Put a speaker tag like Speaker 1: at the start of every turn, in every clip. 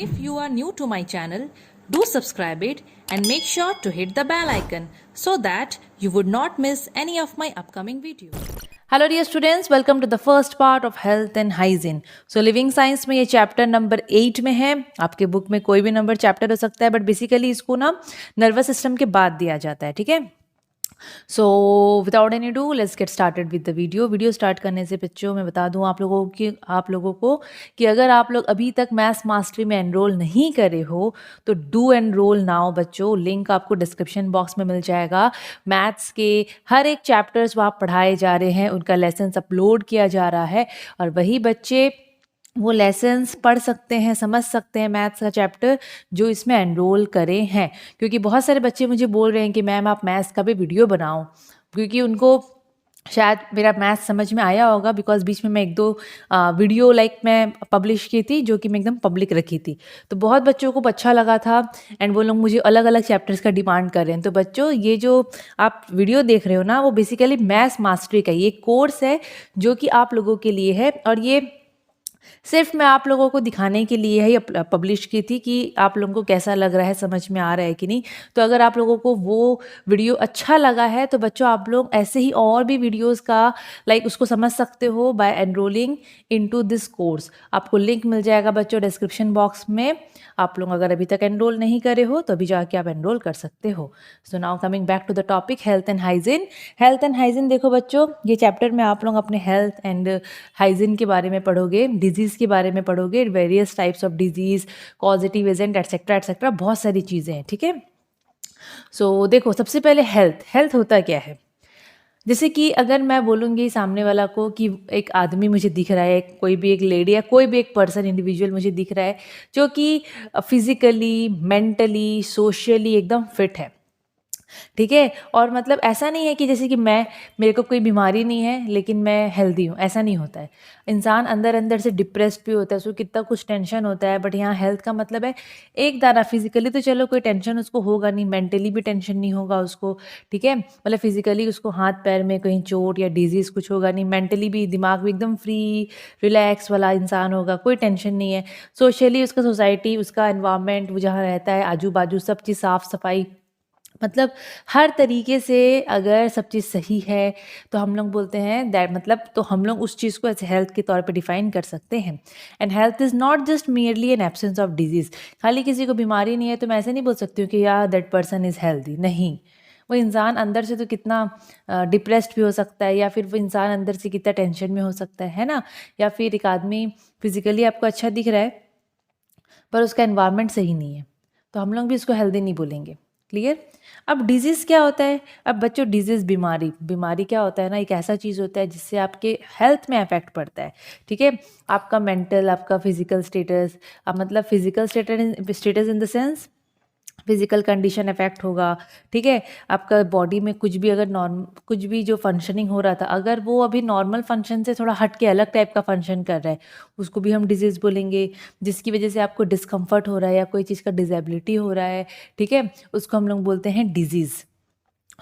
Speaker 1: If you are new to my channel, do subscribe it and make sure to hit the bell icon so that you would not miss any of my upcoming videos. Hello dear students, welcome to the first part of health and hygiene. So living science में ये chapter number 8 में है. आपके book में कोई भी number chapter हो सकता है, बट बेसिकली इसको ना नर्वस सिस्टम के बाद दिया जाता है. ठीक है. So without any do let's get started with the video start करने से बच्चों मैं बता दूं आप लोगों को कि अगर आप लोग अभी तक मैथ्स मास्टरी में एनरोल नहीं करे हो तो डू एनरोल नाउ बच्चों. लिंक आपको डिस्क्रिप्शन बॉक्स में मिल जाएगा. मैथ्स के हर एक चैप्टर्स वहाँ पढ़ाए जा रहे हैं, उनका लेसन अपलोड किया जा रहा है और वही बच्चे वो लेसन्स पढ़ सकते हैं, समझ सकते हैं मैथ्स का चैप्टर जो इसमें एनरोल करे हैं. क्योंकि बहुत सारे बच्चे मुझे बोल रहे हैं कि मैम आप मैथ्स का भी वीडियो बनाओ, क्योंकि उनको शायद मेरा मैथ्स समझ में आया होगा बिकॉज बीच में मैं एक दो वीडियो मैं पब्लिश की थी जो कि मैं एकदम पब्लिक रखी थी. तो बहुत बच्चों को अच्छा लगा था एंड वो लोग मुझे अलग अलग चैप्टर्स का डिमांड कर रहे हैं. तो बच्चों ये जो आप वीडियो देख रहे हो ना वो बेसिकली मैथ्स मास्टरी का ये कोर्स है जो कि आप लोगों के लिए है और ये सिर्फ मैं आप लोगों को दिखाने के लिए ही पब्लिश की थी कि आप लोगों को कैसा लग रहा है, समझ में आ रहा है कि नहीं. तो अगर आप लोगों को वो वीडियो अच्छा लगा है तो बच्चों आप लोग ऐसे ही और भी वीडियोस का उसको समझ सकते हो by enrolling into this course. आपको लिंक मिल जाएगा बच्चों डिस्क्रिप्शन बॉक्स में. आप लोग अगर अभी तक एनरोल नहीं करे हो तो अभी जाके आप एनरोल कर सकते हो. So now coming back to the topic health and hygiene. देखो बच्चों ये चैप्टर में आप लोग अपने हेल्थ एंड हाइजीन के बारे में पढ़ोगे, डिजीज़ के बारे में पढ़ोगे, various types of disease, causative agent etcetera, बहुत सारी चीज़ें हैं. ठीक है. सो देखो सबसे पहले हेल्थ होता क्या है. जैसे कि अगर मैं बोलूँगी सामने वाला को कि एक आदमी मुझे दिख रहा है, कोई भी एक लेडी या कोई भी एक पर्सन इंडिविजुअल मुझे दिख रहा है जो कि फिजिकली, मेंटली, सोशली एकदम फिट है. ठीक है. और मतलब ऐसा नहीं है कि जैसे कि मेरे को कोई बीमारी नहीं है लेकिन मैं हेल्दी हूँ, ऐसा नहीं होता है. इंसान अंदर से डिप्रेस्ड भी होता है, उसको कितना कुछ टेंशन होता है. बट यहाँ हेल्थ का मतलब है एक दाना फिजिकली तो चलो कोई टेंशन उसको होगा नहीं, मेंटली भी टेंशन नहीं होगा उसको. ठीक है. मतलब फिजिकली उसको हाथ पैर में कहीं चोट या डिजीज़ कुछ होगा नहीं, मेंटली भी दिमाग भी एकदम फ्री रिलैक्स वाला इंसान होगा, कोई टेंशन नहीं है. सोशली उसका सोसाइटी, उसका एनवायरनमेंट, वो जहाँ रहता है आजू बाजू सब चीज़ साफ़ सफाई, मतलब हर तरीके से अगर सब चीज़ सही है तो हम लोग बोलते हैं दैट मतलब तो हम लोग उस चीज़ को ऐसे हेल्थ के तौर पे डिफाइन कर सकते हैं. And health is not just merely an absence of disease. खाली किसी को बीमारी नहीं है तो मैं ऐसे नहीं बोल सकती हूँ कि यार दैट पर्सन इज़ हेल्दी. नहीं, वो इंसान अंदर से तो कितना डिप्रेस्ड भी हो सकता है, या फिर वो इंसान अंदर से कितना टेंशन में हो सकता है ना. या फिर एक आदमी फिजिकली आपको अच्छा दिख रहा है पर उसका एनवायरनमेंट सही नहीं है तो हम लोग भी उसको हेल्दी नहीं बोलेंगे. क्लियर. अब डिजीज़ क्या होता है. अब बच्चों डिजीज़ बीमारी क्या होता है ना, एक ऐसा चीज़ होता है जिससे आपके हेल्थ में इफेक्ट पड़ता है. ठीक है. आपका मेंटल, आपका फिजिकल स्टेटस, अब मतलब physical status in the sense physical condition effect होगा. ठीक है. आपका बॉडी में कुछ भी जो फंक्शनिंग हो रहा था अगर वो अभी नॉर्मल फंक्शन से थोड़ा हट के अलग टाइप का फंक्शन कर रहा है उसको भी हम डिजीज़ बोलेंगे. जिसकी वजह से आपको डिस्कम्फर्ट हो रहा है या कोई चीज़ का डिसेबिलिटी हो रहा है, ठीक है, उसको हम लोग बोलते हैं डिजीज़.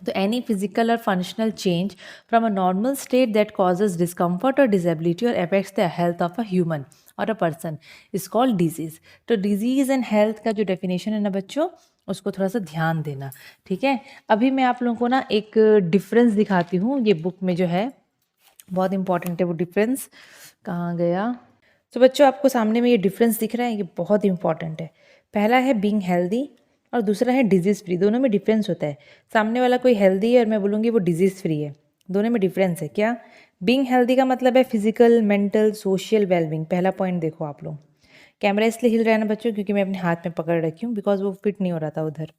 Speaker 1: तो एनी फिजिकल और functional change from a normal state that causes discomfort और डिसेबिलिटी और affects the health of a human और a person is called disease. तो डिजीज़ एंड हेल्थ का जो डेफिनेशन है ना बच्चों उसको थोड़ा सा ध्यान देना. ठीक है. अभी मैं आप लोगों को ना एक डिफरेंस दिखाती हूँ. ये बुक में जो है बहुत इंपॉर्टेंट है वो डिफरेंस. कहाँ गया. तो बच्चों आपको सामने में ये डिफरेंस दिख रहा है, ये बहुत इंपॉर्टेंट है. पहला है बीइंग हेल्दी और दूसरा है डिजीज़ फ्री. दोनों में डिफरेंस होता है. सामने वाला कोई हेल्दी है और मैं बोलूँगी वो डिजीज़ फ्री है. दोनों में डिफरेंस है. क्या. बीइंग हेल्दी का मतलब है फिजिकल, मेंटल, सोशल वेलबींग. पहला पॉइंट देखो आप लोग. कैमरा इसलिए हिल रहा है ना बच्चों क्योंकि मैं अपने हाथ में पकड़ रखी हूँ बिकॉज वो फिट नहीं हो रहा था उधर.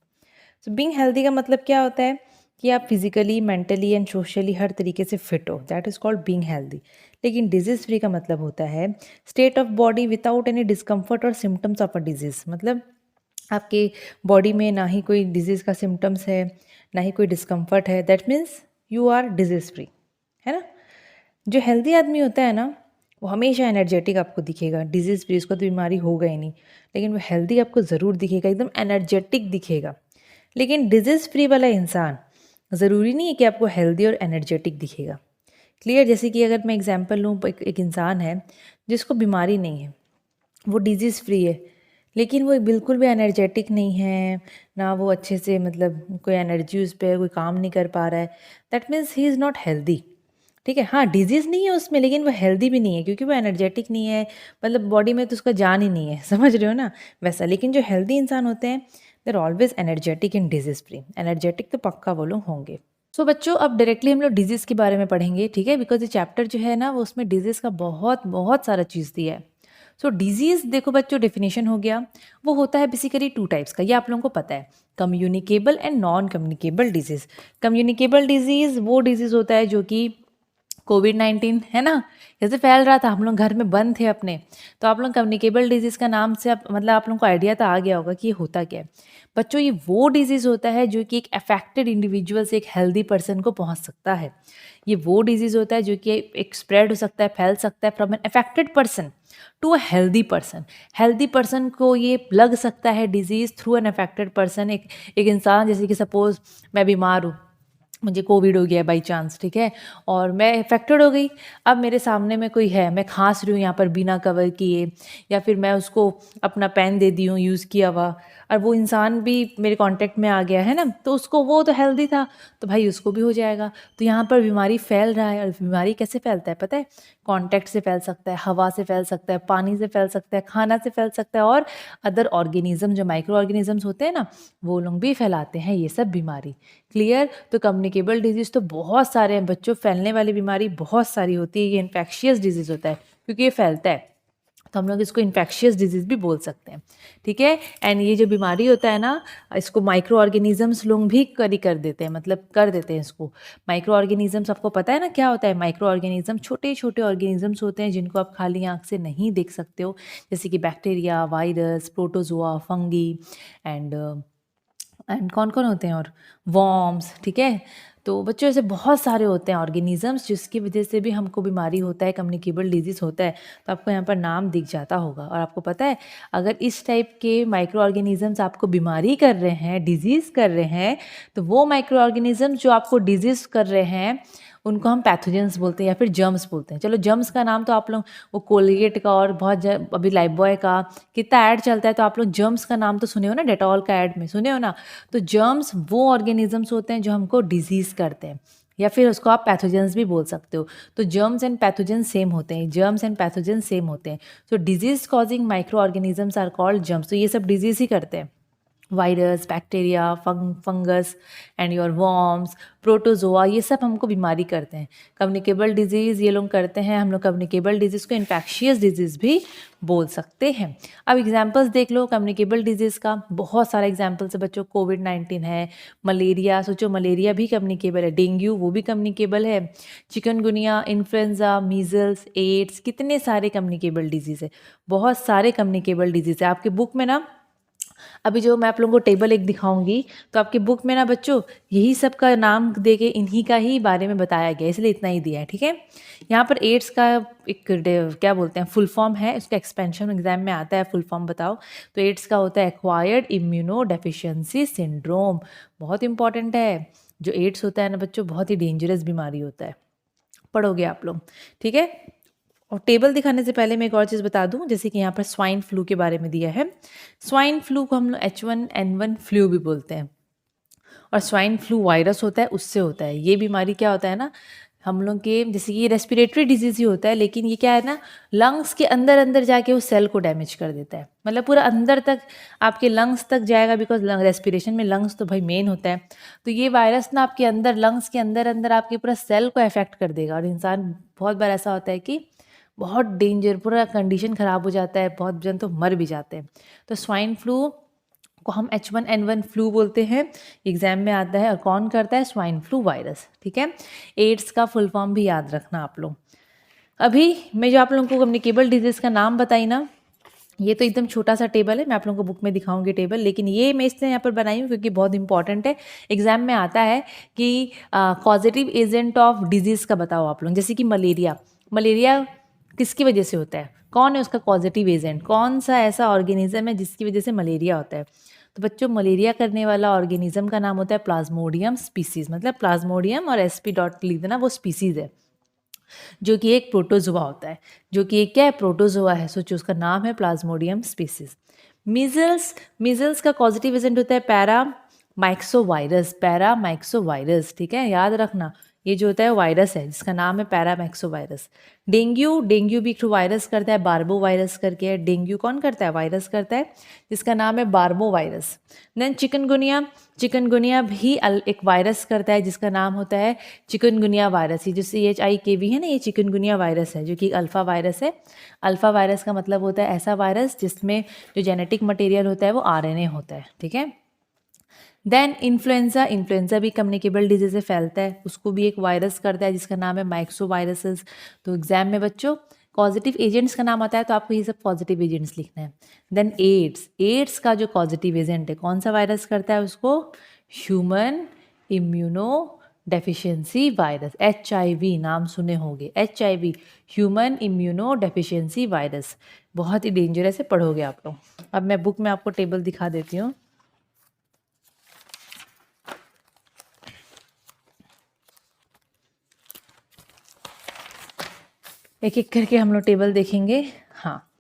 Speaker 1: सो बीइंग हेल्दी का मतलब क्या होता है कि आप फिजिकली, मेंटली एंड सोशली हर तरीके से फिट हो. That is called being healthy. लेकिन डिजीज़ फ्री का मतलब होता है state of body without any discomfort और सिम्टम्स ऑफ अ डिजीज़. मतलब आपके बॉडी में ना ही कोई डिजीज़ का सिम्टम्स है ना ही कोई डिस्कम्फर्ट है. That means you are disease free, है ना. जो हेल्दी आदमी होता है ना वो हमेशा एनर्जेटिक आपको दिखेगा. डिजीज़ फ्री, उसको तो बीमारी होगा ही नहीं लेकिन वो हेल्दी आपको ज़रूर दिखेगा, एकदम एनर्जेटिक दिखेगा. लेकिन डिजीज़ फ्री वाला इंसान ज़रूरी नहीं है कि आपको हेल्दी और एनर्जेटिक दिखेगा. क्लियर. जैसे कि अगर मैं एग्जांपल लूँ, एक इंसान है जिसको बीमारी नहीं है, वो डिजीज़ फ्री है लेकिन वो बिल्कुल भी एनर्जेटिक नहीं है, ना वो अच्छे से मतलब कोई एनर्जी उस पे कोई काम नहीं कर पा रहा है, that means he is not healthy. ठीक है, हाँ डिजीज़ नहीं है उसमें, लेकिन वो हेल्दी भी नहीं है क्योंकि वो एनर्जेटिक नहीं है, मतलब बॉडी में तो उसका जान ही नहीं है, समझ रहे हो ना वैसा। लेकिन जो हेल्दी इंसान होते हैं they are always energetic and disease free. Energetic तो पक्का वो लोग होंगे। सो बच्चों अब डायरेक्टली हम लोग डिजीज़ के बारे में पढ़ेंगे, ठीक है, बिकॉज ये चैप्टर जो है ना वो उसमें डिजीज़ का बहुत बहुत सारा चीज़ दिया है। सो डिजीज़ देखो बच्चों, डेफिनेशन हो गया, वो होता है बेसिकली 2 टाइप्स का, ये आप लोगों को पता है, communicable and non communicable disease. Communicable disease वो डिजीज़ होता है जो कि कोविड-19 है ना, कैसे फैल रहा था, हम लोग घर में बंद थे अपने, तो आप लोग कम्युनिकेबल डिजीज़ का नाम से आप मतलब आप लोगों को आइडिया तो आ गया होगा कि ये होता क्या है। बच्चों ये वो डिजीज़ होता है जो कि एक अफेक्टेड इंडिविजुअल से एक हेल्दी पर्सन को पहुंच सकता है। ये वो डिजीज़ होता है जो कि एक स्प्रेड हो सकता है, फैल सकता है from an affected person to a healthy person. Healthy person को ये लग सकता है disease through an affected person. एक इंसान जैसे कि सपोज़ मैं बीमार हूँ, मुझे कोविड हो गया बाई चांस, ठीक है, और मैं इन्फेक्टेड हो गई। अब मेरे सामने में कोई है, मैं खांस रही हूँ यहाँ पर बिना कवर किए, या फिर मैं उसको अपना पेन दे दी हूँ यूज़ किया हुआ, और वो इंसान भी मेरे कांटेक्ट में आ गया है ना, तो उसको, वो तो हेल्दी था, तो भाई उसको भी हो जाएगा। तो यहाँ पर बीमारी फैल रहा है, और बीमारी कैसे फैलता है पता है? कांटेक्ट से फैल सकता है, हवा से फैल सकता है, पानी से फैल सकता है, खाना से फैल सकता है, और अदर ऑर्गेनिज्म जो माइक्रो ऑर्गेनिजम्स होते हैं ना, वो लोग भी फैलाते हैं ये सब बीमारी। क्लियर? तो कम्युनिकेबल डिजीज़ तो बहुत सारे हैं बच्चों, फैलने वाली बीमारी बहुत सारी होती है, ये इन्फेक्शियस डिजीज़ होता है क्योंकि ये फैलता है, तो हम लोग इसको इन्फेक्शियस डिजीज़ भी बोल सकते हैं, ठीक है। एंड ये जो बीमारी होता है ना, इसको माइक्रो ऑर्गेनिजम्स लोग भी कर देते हैं, मतलब कर देते हैं इसको। माइक्रो ऑर्गेनिजम्स आपको पता है ना क्या होता है? माइक्रो ऑर्गेनिज्म छोटे छोटे ऑर्गेनिजम्स होते हैं जिनको आप खाली आंख से नहीं देख सकते हो, जैसे कि bacteria, virus, protozoa, fungi, and कौन कौन होते हैं, और वॉर्म्स, ठीक है। तो बच्चों ऐसे बहुत सारे होते हैं ऑर्गेनिजम्स जिसकी वजह से भी हमको बीमारी होता है, कम्युनिकेबल डिजीज़ होता है। तो आपको यहाँ पर नाम दिख जाता होगा, और आपको पता है अगर इस टाइप के माइक्रो ऑर्गेनिजम्स आपको बीमारी कर रहे हैं, डिजीज़ कर रहे हैं, तो वो माइक्रो ऑर्गेनिजम्स जो आपको डिजीज़ कर रहे हैं उनको हम पैथोजेंस बोलते हैं या फिर जर्म्स बोलते हैं। चलो जर्म्स का नाम तो आप लोग, वो कोलगेट का और बहुत अभी लाइफबॉय का कितना ऐड चलता है, तो आप लोग जर्म्स का नाम तो सुने हो ना, डेटॉल का ऐड में सुने हो ना। तो जर्म्स वो ऑर्गेनिजम्स होते हैं जो हमको डिजीज़ करते हैं, या फिर उसको आप पैथोजेंस भी बोल सकते हो। तो जर्म्स एंड पैथोजेंस सेम होते हैं, जर्म्स एंड पैथोजेंस सेम होते हैं। तो disease causing micro organisms are called germs. तो ये सब डिजीज़ ही करते हैं, virus, bacteria, fungus and your worms, protozoa, ये सब हमको बीमारी करते हैं। कम्युनिकेबल डिजीज़ ये लोग करते हैं, हम लोग कम्युनिकेबल डिजीज़ को इन्फेक्शियस डिजीज़ भी बोल सकते हैं। अब एग्जांपल्स देख लो कम्युनिकेबल डिजीज़ का, बहुत सारा एग्जांपल्स है बच्चों। कोविड-19 है, मलेरिया, सोचो मलेरिया भी कम्युनिकेबल है, डेंगू वो भी कम्युनिकेबल है, चिकनगुनिया, इन्फ्लुएंजा, मीजल्स, एड्स, कितने सारे कम्युनिकेबल डिजीज़ है, बहुत सारे कम्युनिकेबल डिजीज़ है। आपके बुक में ना अभी जो मैं आप लोगों को टेबल एक दिखाऊंगी, तो आपके बुक में ना बच्चों यही सब का नाम दे के इन्हीं का ही बारे में बताया गया, इसलिए इतना ही दिया है, ठीक है। यहाँ पर एड्स का एक क्या बोलते हैं फुल फॉर्म है, उसका एक्सपेंशन एग्जाम में आता है, फुल फॉर्म बताओ। तो एड्स का होता है एक्वायर्ड इम्यूनो डेफिशिएंसी सिंड्रोम, बहुत इंपॉर्टेंट है। जो एड्स होता है ना बच्चों, बहुत ही डेंजरस बीमारी होता है, पढ़ोगे आप लोग, ठीक है। और टेबल दिखाने से पहले मैं एक और चीज़ बता दूं, जैसे कि यहाँ पर स्वाइन फ्लू के बारे में दिया है। स्वाइन फ्लू को हम लोग H1N1 फ्लू भी बोलते हैं, और स्वाइन फ्लू वायरस होता है, उससे होता है। ये बीमारी क्या होता है ना, हम लोग के जैसे कि ये रेस्पिरेटरी डिजीज़ ही होता है, लेकिन ये क्या है ना, लंग्स के अंदर अंदर जाके उस सेल को डैमेज कर देता है, मतलब पूरा अंदर तक आपके लंग्स तक जाएगा, बिकॉज रेस्पिरेशन में लंग्स तो भाई मेन होता है। तो ये वायरस ना आपके अंदर लंग्स के अंदर अंदर आपके पूरा सेल को अफेक्ट कर देगा, और इंसान बहुत बार ऐसा होता है कि बहुत डेंजर, पूरा कंडीशन ख़राब हो जाता है, बहुत जन तो मर भी जाते हैं। तो स्वाइन फ्लू को हम H1N1 फ्लू बोलते हैं, एग्जाम में आता है, और कौन करता है? स्वाइन फ्लू वायरस, ठीक है। एड्स का फुल फॉर्म भी याद रखना आप लोग। अभी मैं जो आप लोगों को कम्युनिकेबल डिजीज़ का नाम बताई ना, ये तो एकदम छोटा सा टेबल है, मैं आप लोगों को बुक में दिखाऊंगी टेबल, लेकिन ये मैं इसलिए यहाँ पर बनाई हूँ क्योंकि बहुत इंपॉर्टेंट है। एग्जाम में आता है कि कॉजेटिव एजेंट ऑफ डिजीज़ का बताओ आप लोग, जैसे कि मलेरिया। मलेरिया किसकी वजह से होता है, कौन है उसका पॉजिटिव एजेंट, कौन सा ऐसा ऑर्गेनिज्म है जिसकी वजह से मलेरिया होता है? तो बच्चों मलेरिया करने वाला ऑर्गेनिज्म का नाम होता है प्लाज्मोडियम स्पीसीज, मतलब प्लाज्मोडियम और SP डॉट लिख देना, वो स्पीसीज है, जो कि एक प्रोटोजोआ होता है, जो कि एक क्या है, प्रोटोजोआ है। सोचो उसका नाम है प्लाज्मोडियम स्पीसीज। मीजल्स, मीजल्स का पॉजिटिव एजेंट होता है पैरामाइक्सोवायरस, पैरामाइक्सोवायरस, ठीक है, याद रखना ये जो होता है वायरस है जिसका नाम है पैरामाइक्सोवायरस। डेंगू, डेंगू भी एक वायरस करता है, बार्बो वायरस करके है। डेंगू कौन करता है? वायरस करता है जिसका नाम है बार्बो वायरस। देन चिकनगुनिया, चिकनगुनिया भी एक वायरस करता है जिसका नाम होता है चिकनगुनिया वायरस। ये जो CHIKV है ना, ये चिकनगुनिया वायरस है जो कि अल्फा वायरस है। अल्फा वायरस का मतलब होता है ऐसा वायरस जिसमें जो जेनेटिक मटेरियल होता है वो RNA होता है, ठीक है। देन इन्फ्लुएंजा, इन्फ्लुएंजा भी कम्युनिकेबल डिजीज से फैलता है, उसको भी एक वायरस करता है जिसका नाम है माइक्सोवायरसेस। तो एग्जाम में बच्चों पॉजिटिव एजेंट्स का नाम आता है तो आपको ये सब पॉजिटिव एजेंट्स लिखना है। देन एड्स, एड्स का जो पॉजिटिव एजेंट है कौन सा वायरस करता है उसको? Human immuno deficiency virus, HIV नाम सुने होंगे, HIV human immuno deficiency virus. बहुत ही डेंजरस है, पढ़ोगे आप लोग। अब मैं बुक में आपको टेबल दिखा देती हूँ। एक एक करके हम लोग टेबल देखेंगे। हाँ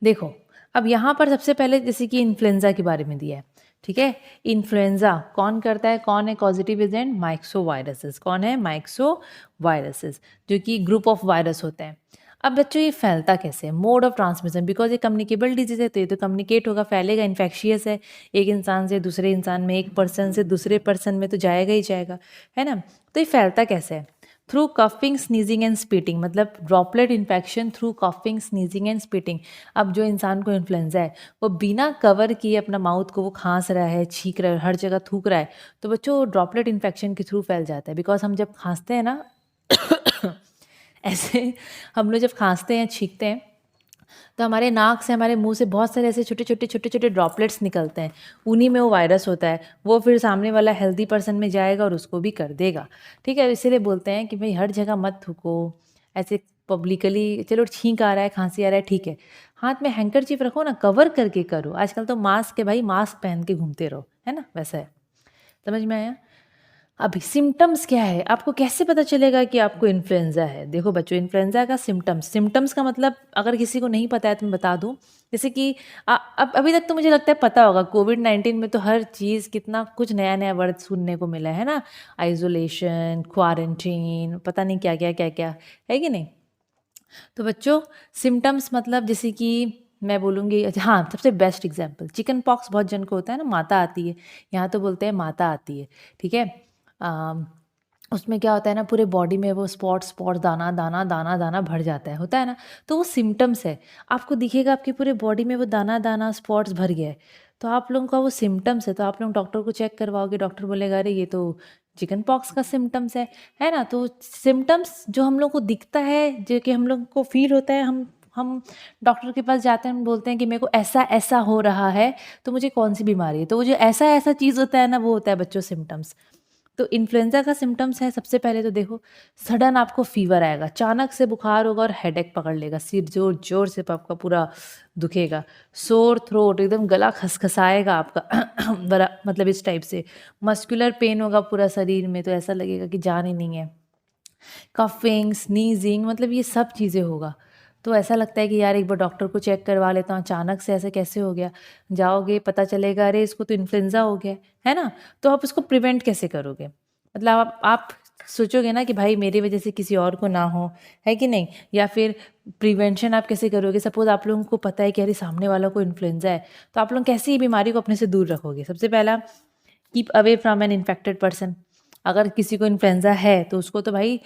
Speaker 1: देखो, अब यहाँ पर सबसे पहले जैसे कि इन्फ्लुएंजा के बारे में दिया है, ठीक है। इन्फ्लुएंजा कौन करता है, कौन है पॉजिटिव एजेंट? माइक्सोवायरसेस। कौन है? माइक्सोवायरसेस, जो कि ग्रुप ऑफ वायरस होते हैं। अब बच्चों ये फैलता कैसे है? मोड ऑफ ट्रांसमिशन, बिकॉज ये कम्युनिकेबल डिजीज है तो ये तो कम्युनिकेट होगा, फैलेगा, इन्फेक्शियस है, एक इंसान से दूसरे इंसान में, एक पर्सन से दूसरे पर्सन में तो जाएगा ही जाएगा, है ना। तो ये फैलता कैसे है? Through coughing, sneezing and spitting, मतलब droplet infection through coughing, sneezing and spitting. अब जो इंसान को इन्फ्लुएंजा है वो बिना कवर किए अपना माउथ को वो खांस रहा है, छींक रहा है, हर जगह थूक रहा है, तो बच्चों ड्रॉपलेट इन्फेक्शन के थ्रू फैल जाता है। बिकॉज हम जब खांसते हैं ना ऐसे हम लोग जब खांसते हैं, छींकते हैं, तो हमारे नाक से, हमारे मुंह से बहुत सारे ऐसे छोटे छोटे छोटे छोटे ड्रॉपलेट्स निकलते हैं, उन्हीं में वो वायरस होता है। वो फिर सामने वाला हेल्दी पर्सन में जाएगा और उसको भी कर देगा, ठीक है। इसीलिए बोलते हैं कि भाई हर जगह मत थूको ऐसे पब्लिकली। चलो छींक आ रहा है, खांसी आ रहा है, ठीक है, हाथ में हैंकरचीफ रखो ना, कवर करके करो। आजकल तो मास्क है भाई, मास्क पहन के घूमते रहो, है ना, वैसा है। समझ में आया? अभी सिम्टम्स क्या है, आपको कैसे पता चलेगा कि आपको इन्फ्लुएंजा है? देखो बच्चों, इन्फ्लुएंजा का सिम्टम्स, सिम्टम्स का मतलब अगर किसी को नहीं पता है तो मैं बता दूं। जैसे कि अब अभी तक तो मुझे लगता है पता होगा, कोविड-19 में तो हर चीज़ कितना कुछ नया नया वर्ड सुनने को मिला है ना, आइसोलेशन, क्वारंटीन, पता नहीं क्या क्या क्या क्या, है कि नहीं। तो बच्चों सिम्टम्स मतलब जैसे कि मैं बोलूँगी, हाँ सबसे बेस्ट एग्जाम्पल चिकन पॉक्स, बहुत जन को होता है ना, माता आती है, यहाँ तो बोलते हैं माता आती है, ठीक है। उसमें क्या होता है ना, पूरे बॉडी में वो स्पॉट स्पॉट, दाना दाना दाना दाना भर जाता है, होता है ना। तो वो सिम्टम्स है, आपको दिखेगा आपकी पूरे बॉडी में वो दाना दाना स्पॉट्स भर गया है, तो आप लोगों का वो सिम्टम्स है। तो आप लोग डॉक्टर को चेक करवाओगे, डॉक्टर बोलेगा अरे ये तो चिकन पॉक्स का सिम्टम्स है ना। तो सिम्टम्स जो हम लोग को दिखता है, जो कि हम लोग को फील होता है, हम डॉक्टर के पास जाते हैं, हम बोलते हैं कि मेरे को ऐसा ऐसा हो रहा है, तो मुझे कौन सी बीमारी है, तो वो जो ऐसा ऐसा चीज़ होता है ना, वो होता है बच्चों सिम्टम्स। तो इन्फ्लुएंजा का सिम्टम्स है, सबसे पहले तो देखो सडन आपको फीवर आएगा, अचानक से बुखार होगा और हेडेक पकड़ लेगा, सिर जोर जोर से आपका पूरा दुखेगा, सोर थ्रोट, एकदम गला खसखसाएगा आपका बड़ा, मतलब इस टाइप से। मस्कुलर पेन होगा पूरा शरीर में, तो ऐसा लगेगा कि जान ही नहीं है। कफिंग, स्नीजिंग, मतलब ये सब चीज़ें होगा। तो ऐसा लगता है कि यार एक बार डॉक्टर को चेक करवा लेता हूँ, अचानक से ऐसे कैसे हो गया। जाओगे पता चलेगा अरे इसको तो इन्फ्लुएंजा हो गया है ना। तो आप उसको प्रिवेंट कैसे करोगे? मतलब आप सोचोगे ना कि भाई मेरी वजह से किसी और को ना हो, है कि नहीं। या फिर प्रिवेंशन आप कैसे करोगे? सपोज आप लोगों को पता है कि अरे सामने वाला को इन्फ्लुएंजा है, तो आप लोग कैसे ये बीमारी को अपने से दूर रखोगे? सबसे पहला, keep away from an infected person. अगर किसी को इन्फ्लुएंजा है तो उसको तो भाई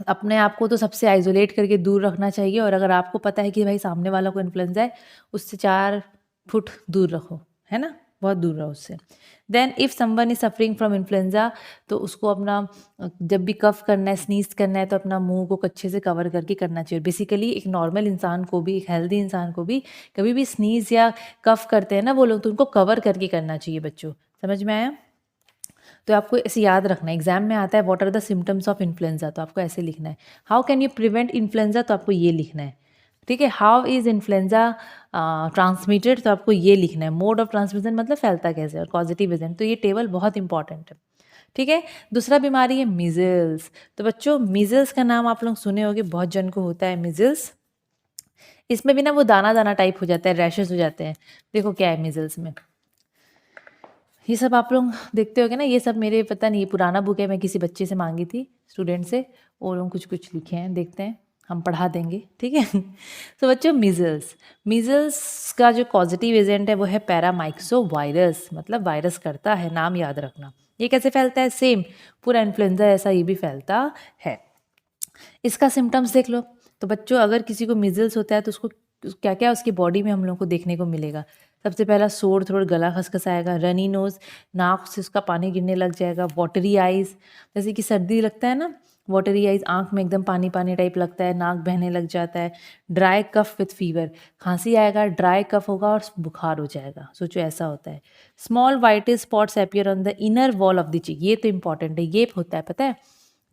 Speaker 1: अपने आप को तो सबसे आइसोलेट करके दूर रखना चाहिए। और अगर आपको पता है कि भाई सामने वाला को इन्फ्लुएंजा है, उससे 4 फुट दूर रखो, है ना, बहुत दूर रहो उससे। Then if someone is suffering from influenza, तो उसको अपना जब भी कफ करना है, स्नीज करना है, तो अपना मुंह को अच्छे से कवर करके करना चाहिए। बेसिकली एक नॉर्मल इंसान को भी, एक हेल्दी इंसान को भी कभी भी स्नीज या कफ करते हैं ना वो लोग, तो उनको कवर करके करना चाहिए बच्चों। समझ में आया? तो आपको ऐसे याद रखना है, एग्जाम में आता है what are the symptoms of influenza, तो आपको ऐसे लिखना है। How can you prevent influenza, तो आपको ये लिखना है, ठीक है। हाउ इज इन्फ्लुएंजा ट्रांसमिटेड, तो आपको ये लिखना है। मोड ऑफ ट्रांसमिशन मतलब फैलता कैसे, और पॉजिटिव एजेंट। तो ये टेबल बहुत इंपॉर्टेंट है, ठीक है। दूसरा बीमारी है मीजल्स। तो बच्चों मीजल्स का नाम आप लोग सुने होंगे, बहुत जन को होता है मीजल्स। इसमें भी ना वो दाना दाना टाइप हो जाता है, रैशेस हो जाते हैं। देखो क्या है मीजल्स में, ये सब आप लोग देखते होगे ना। ये सब मेरे पता नहीं पुराना बुक है, मैं किसी बच्चे से मांगी थी, स्टूडेंट से, वो लोग कुछ कुछ लिखे हैं, देखते हैं, हम पढ़ा देंगे, ठीक है। तो बच्चों मीजल्स, मीजल्स का जो पॉजिटिव एजेंट है वो है पैरामाइक्सो वायरस, मतलब वायरस करता है, नाम याद रखना। ये कैसे फैलता है, सेम पूरा इन्फ्लुएंजा ऐसा ये भी फैलता है। इसका सिम्टम्स देख लो। तो बच्चों अगर किसी को मीजल्स होता है तो उसको क्या क्या उसकी बॉडी में हम लोग को देखने को मिलेगा। सबसे पहला सोर थ्रोट, गला खसखसाएगा, रनी नोज, नाक से उसका पानी गिरने लग जाएगा, वाटरी आइज, जैसे कि सर्दी लगता है ना, वाटरी आइज, आंख में एकदम पानी पानी टाइप लगता है, नाक बहने लग जाता है, ड्राई कफ विथ फीवर, खांसी आएगा, ड्राई कफ होगा और बुखार हो जाएगा। सोचो ऐसा होता है। Small white spots appear on the inner wall of the cheek, ये तो इंपॉर्टेंट है, ये होता है पता है,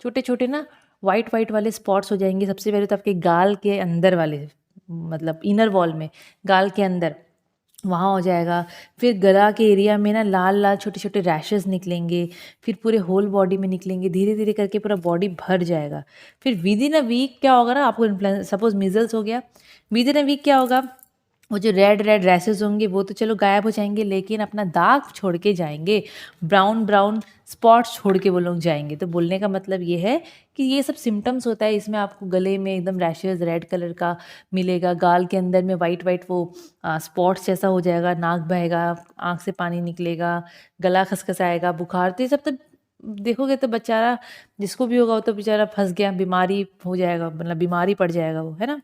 Speaker 1: छोटे छोटे ना वाइट वाइट वाले स्पॉट्स हो जाएंगे। सबसे पहले तो आपके गाल के अंदर वाले, मतलब इनर वॉल में, गाल के अंदर वहाँ हो जाएगा। फिर गला के एरिया में ना लाल लाल छोटे छोटे रैशेस निकलेंगे, फिर पूरे होल बॉडी में निकलेंगे, धीरे धीरे करके पूरा बॉडी भर जाएगा। फिर विद इन अ वीक क्या होगा ना, आपको इन्फ्लुएंजा सपोज मीजल्स हो गया, विद इन अ वीक क्या होगा, वो जो रेड रेड रैशेज होंगे वो तो चलो गायब हो जाएंगे, लेकिन अपना दाग छोड़ के जाएंगे, ब्राउन ब्राउन स्पॉट्स छोड़ के वो लोग जाएंगे। तो बोलने का मतलब ये है कि ये सब सिम्टम्स होता है। इसमें आपको गले में एकदम रैशेज रेड कलर का मिलेगा, गाल के अंदर में वाइट वाइट वो स्पॉट्स जैसा हो जाएगा, नाक बहेगा, आँख से पानी निकलेगा, गला खसखसाएगा, बुखार। तो ये सब तो देखोगे तो बेचारा जिसको भी होगा वो तो बेचारा फंस गया, बीमारी हो जाएगा, मतलब बीमारी पड़ जाएगा वो, है ना।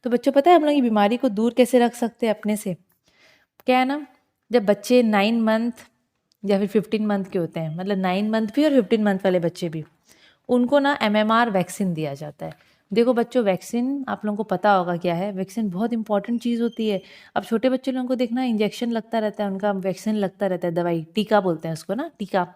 Speaker 1: तो बच्चों पता है हम लोग ये बीमारी को दूर कैसे रख सकते हैं अपने से, क्या है ना, जब बच्चे 9 मंथ या फिर 15 मंथ के होते हैं, मतलब 9 मंथ भी और 15 मंथ वाले बच्चे भी, उनको ना MMR वैक्सीन दिया जाता है। देखो बच्चों, वैक्सीन आप लोगों को पता होगा क्या है, वैक्सीन बहुत इंपॉर्टेंट चीज़ होती है। अब छोटे बच्चे लोगों को देखना, इंजेक्शन लगता रहता है उनका, वैक्सीन लगता रहता है, दवाई टीका बोलते हैं उसको ना, टीका।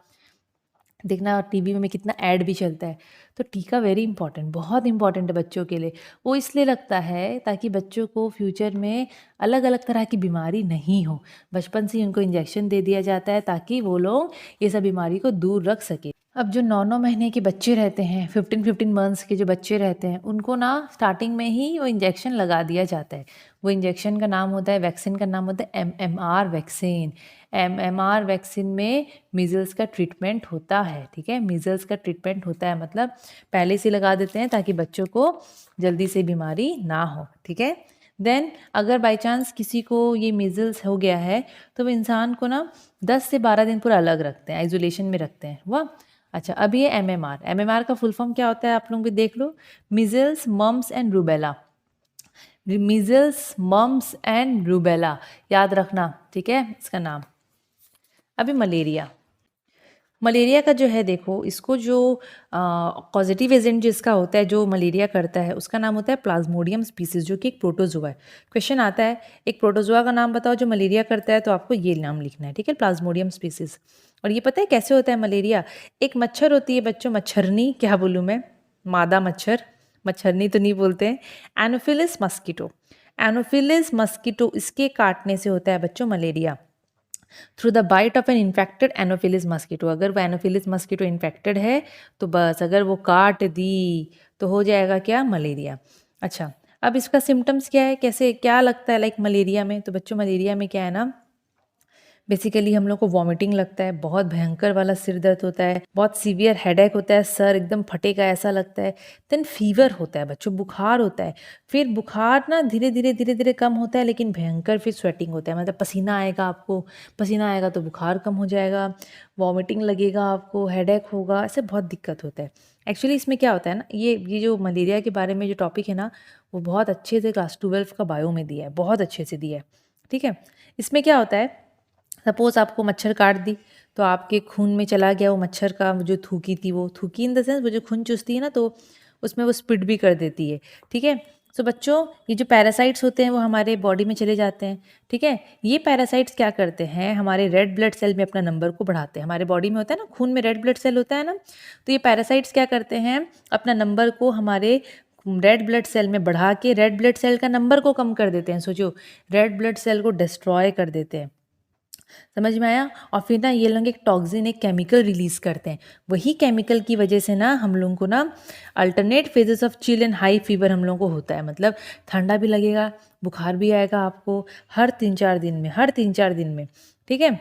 Speaker 1: देखना टीवी में कितना ऐड भी चलता है। तो टीका वेरी इंपॉर्टेंट, बहुत इंपॉर्टेंट है बच्चों के लिए। वो इसलिए लगता है ताकि बच्चों को फ्यूचर में अलग अलग तरह की बीमारी नहीं हो। बचपन से ही उनको इंजेक्शन दे दिया जाता है ताकि वो लोग ये सब बीमारी को दूर रख सके। अब जो 9 9 महीने के बच्चे रहते हैं, 15 15 मंथ्स के जो बच्चे रहते हैं, उनको ना स्टार्टिंग में ही वो इंजेक्शन लगा दिया जाता है। वो इंजेक्शन का नाम होता है, वैक्सीन का नाम होता है MMR वैक्सीन। MMR वैक्सीन में मीजल्स का ट्रीटमेंट होता है, ठीक है, मीजल्स का ट्रीटमेंट होता है, मतलब पहले से लगा देते हैं ताकि बच्चों को जल्दी से बीमारी ना हो, ठीक है। देन अगर बाई चांस किसी को ये मीजल्स हो गया है तो वो इंसान को ना 10 से 12 दिन पूरा अलग रखते हैं, आइसोलेशन में रखते हैं, वाह। अच्छा, अब ये MMR का फुल फॉर्म क्या होता है आप लोग भी देख लो, measles mumps and rubella, measles mumps and rubella, याद रखना, ठीक है इसका नाम। अभी मलेरिया, मलेरिया का जो है देखो, इसको जो पॉजिटिव एजेंट जिसका होता है, जो मलेरिया करता है, उसका नाम होता है प्लाज्मोडियम स्पीसीज, जो कि एक प्रोटोजोआ है। क्वेश्चन आता है एक प्रोटोजोआ का नाम बताओ जो मलेरिया करता है, तो आपको ये नाम लिखना है, ठीक है, प्लाज्मोडियम स्पीसीज। और ये पता है कैसे होता है मलेरिया, एक मच्छर होती है बच्चों, मच्छरनी, क्या बोलूँ मैं, मादा मच्छर, मच्छरनी तो नहीं बोलते हैं, एनोफिलिस मस्कीटो, एनोफिलिस मस्कीटो, इसके काटने से होता है बच्चों malaria, through the bite of an infected anopheles mosquito. अगर वो एनोफिलिस मस्कीटो इन्फेक्टेड है तो बस, अगर वो काट दी तो हो जाएगा क्या, मलेरिया। अच्छा, अब इसका सिम्टम्स क्या है, कैसे क्या लगता है लाइक मलेरिया में, तो बच्चों मलेरिया में क्या है ना, बेसिकली हम लोग को वॉमिटिंग लगता है, बहुत भयंकर वाला सिर दर्द होता है, बहुत सीवियर हेडेक होता है, सर एकदम फटेगा ऐसा लगता है। देन फीवर होता है बच्चों, बुखार होता है। फिर बुखार ना धीरे धीरे कम होता है, लेकिन भयंकर फिर स्वेटिंग होता है, मतलब पसीना आएगा आपको, पसीना आएगा तो बुखार कम हो जाएगा, वॉमिटिंग लगेगा आपको, हेडेक होगा, ऐसे बहुत दिक्कत होता है। एक्चुअली इसमें क्या होता है ना, ये जो मलेरिया के बारे में जो टॉपिक है ना, वो बहुत अच्छे से क्लास 12 का बायो में दिया है, बहुत अच्छे से दिया है, ठीक है। इसमें क्या होता है, सपोज आपको मच्छर काट दी तो आपके खून में चला गया वो मच्छर का जो थूकी थी, वो थूकी इन द सेंस वो जो खून चूसती है ना, तो उसमें वो स्पिट भी कर देती है, ठीक है। सो बच्चों, ये जो पैरासाइट्स होते हैं वो हमारे बॉडी में चले जाते हैं, ठीक है। ये पैरासाइट्स क्या करते हैं, हमारे रेड ब्लड सेल में अपना नंबर को बढ़ाते हैं। हमारे बॉडी में होता है ना, खून में रेड ब्लड सेल होता है ना, तो ये पैरासाइट्स क्या करते हैं, अपना नंबर को हमारे रेड ब्लड सेल में बढ़ा के रेड ब्लड सेल का नंबर को कम कर देते हैं। सोचो, रेड ब्लड सेल को डिस्ट्रॉय कर देते हैं। समझ में आया। और फिर ना ये लोग एक टॉक्सिन, एक केमिकल रिलीज़ करते हैं। वही केमिकल की वजह से ना हम लोगों को ना alternate phases of chill and high fever हम लोगों को होता है। मतलब ठंडा भी लगेगा, बुखार भी आएगा आपको हर 3-4 दिन में, हर 3-4 दिन में, ठीक है।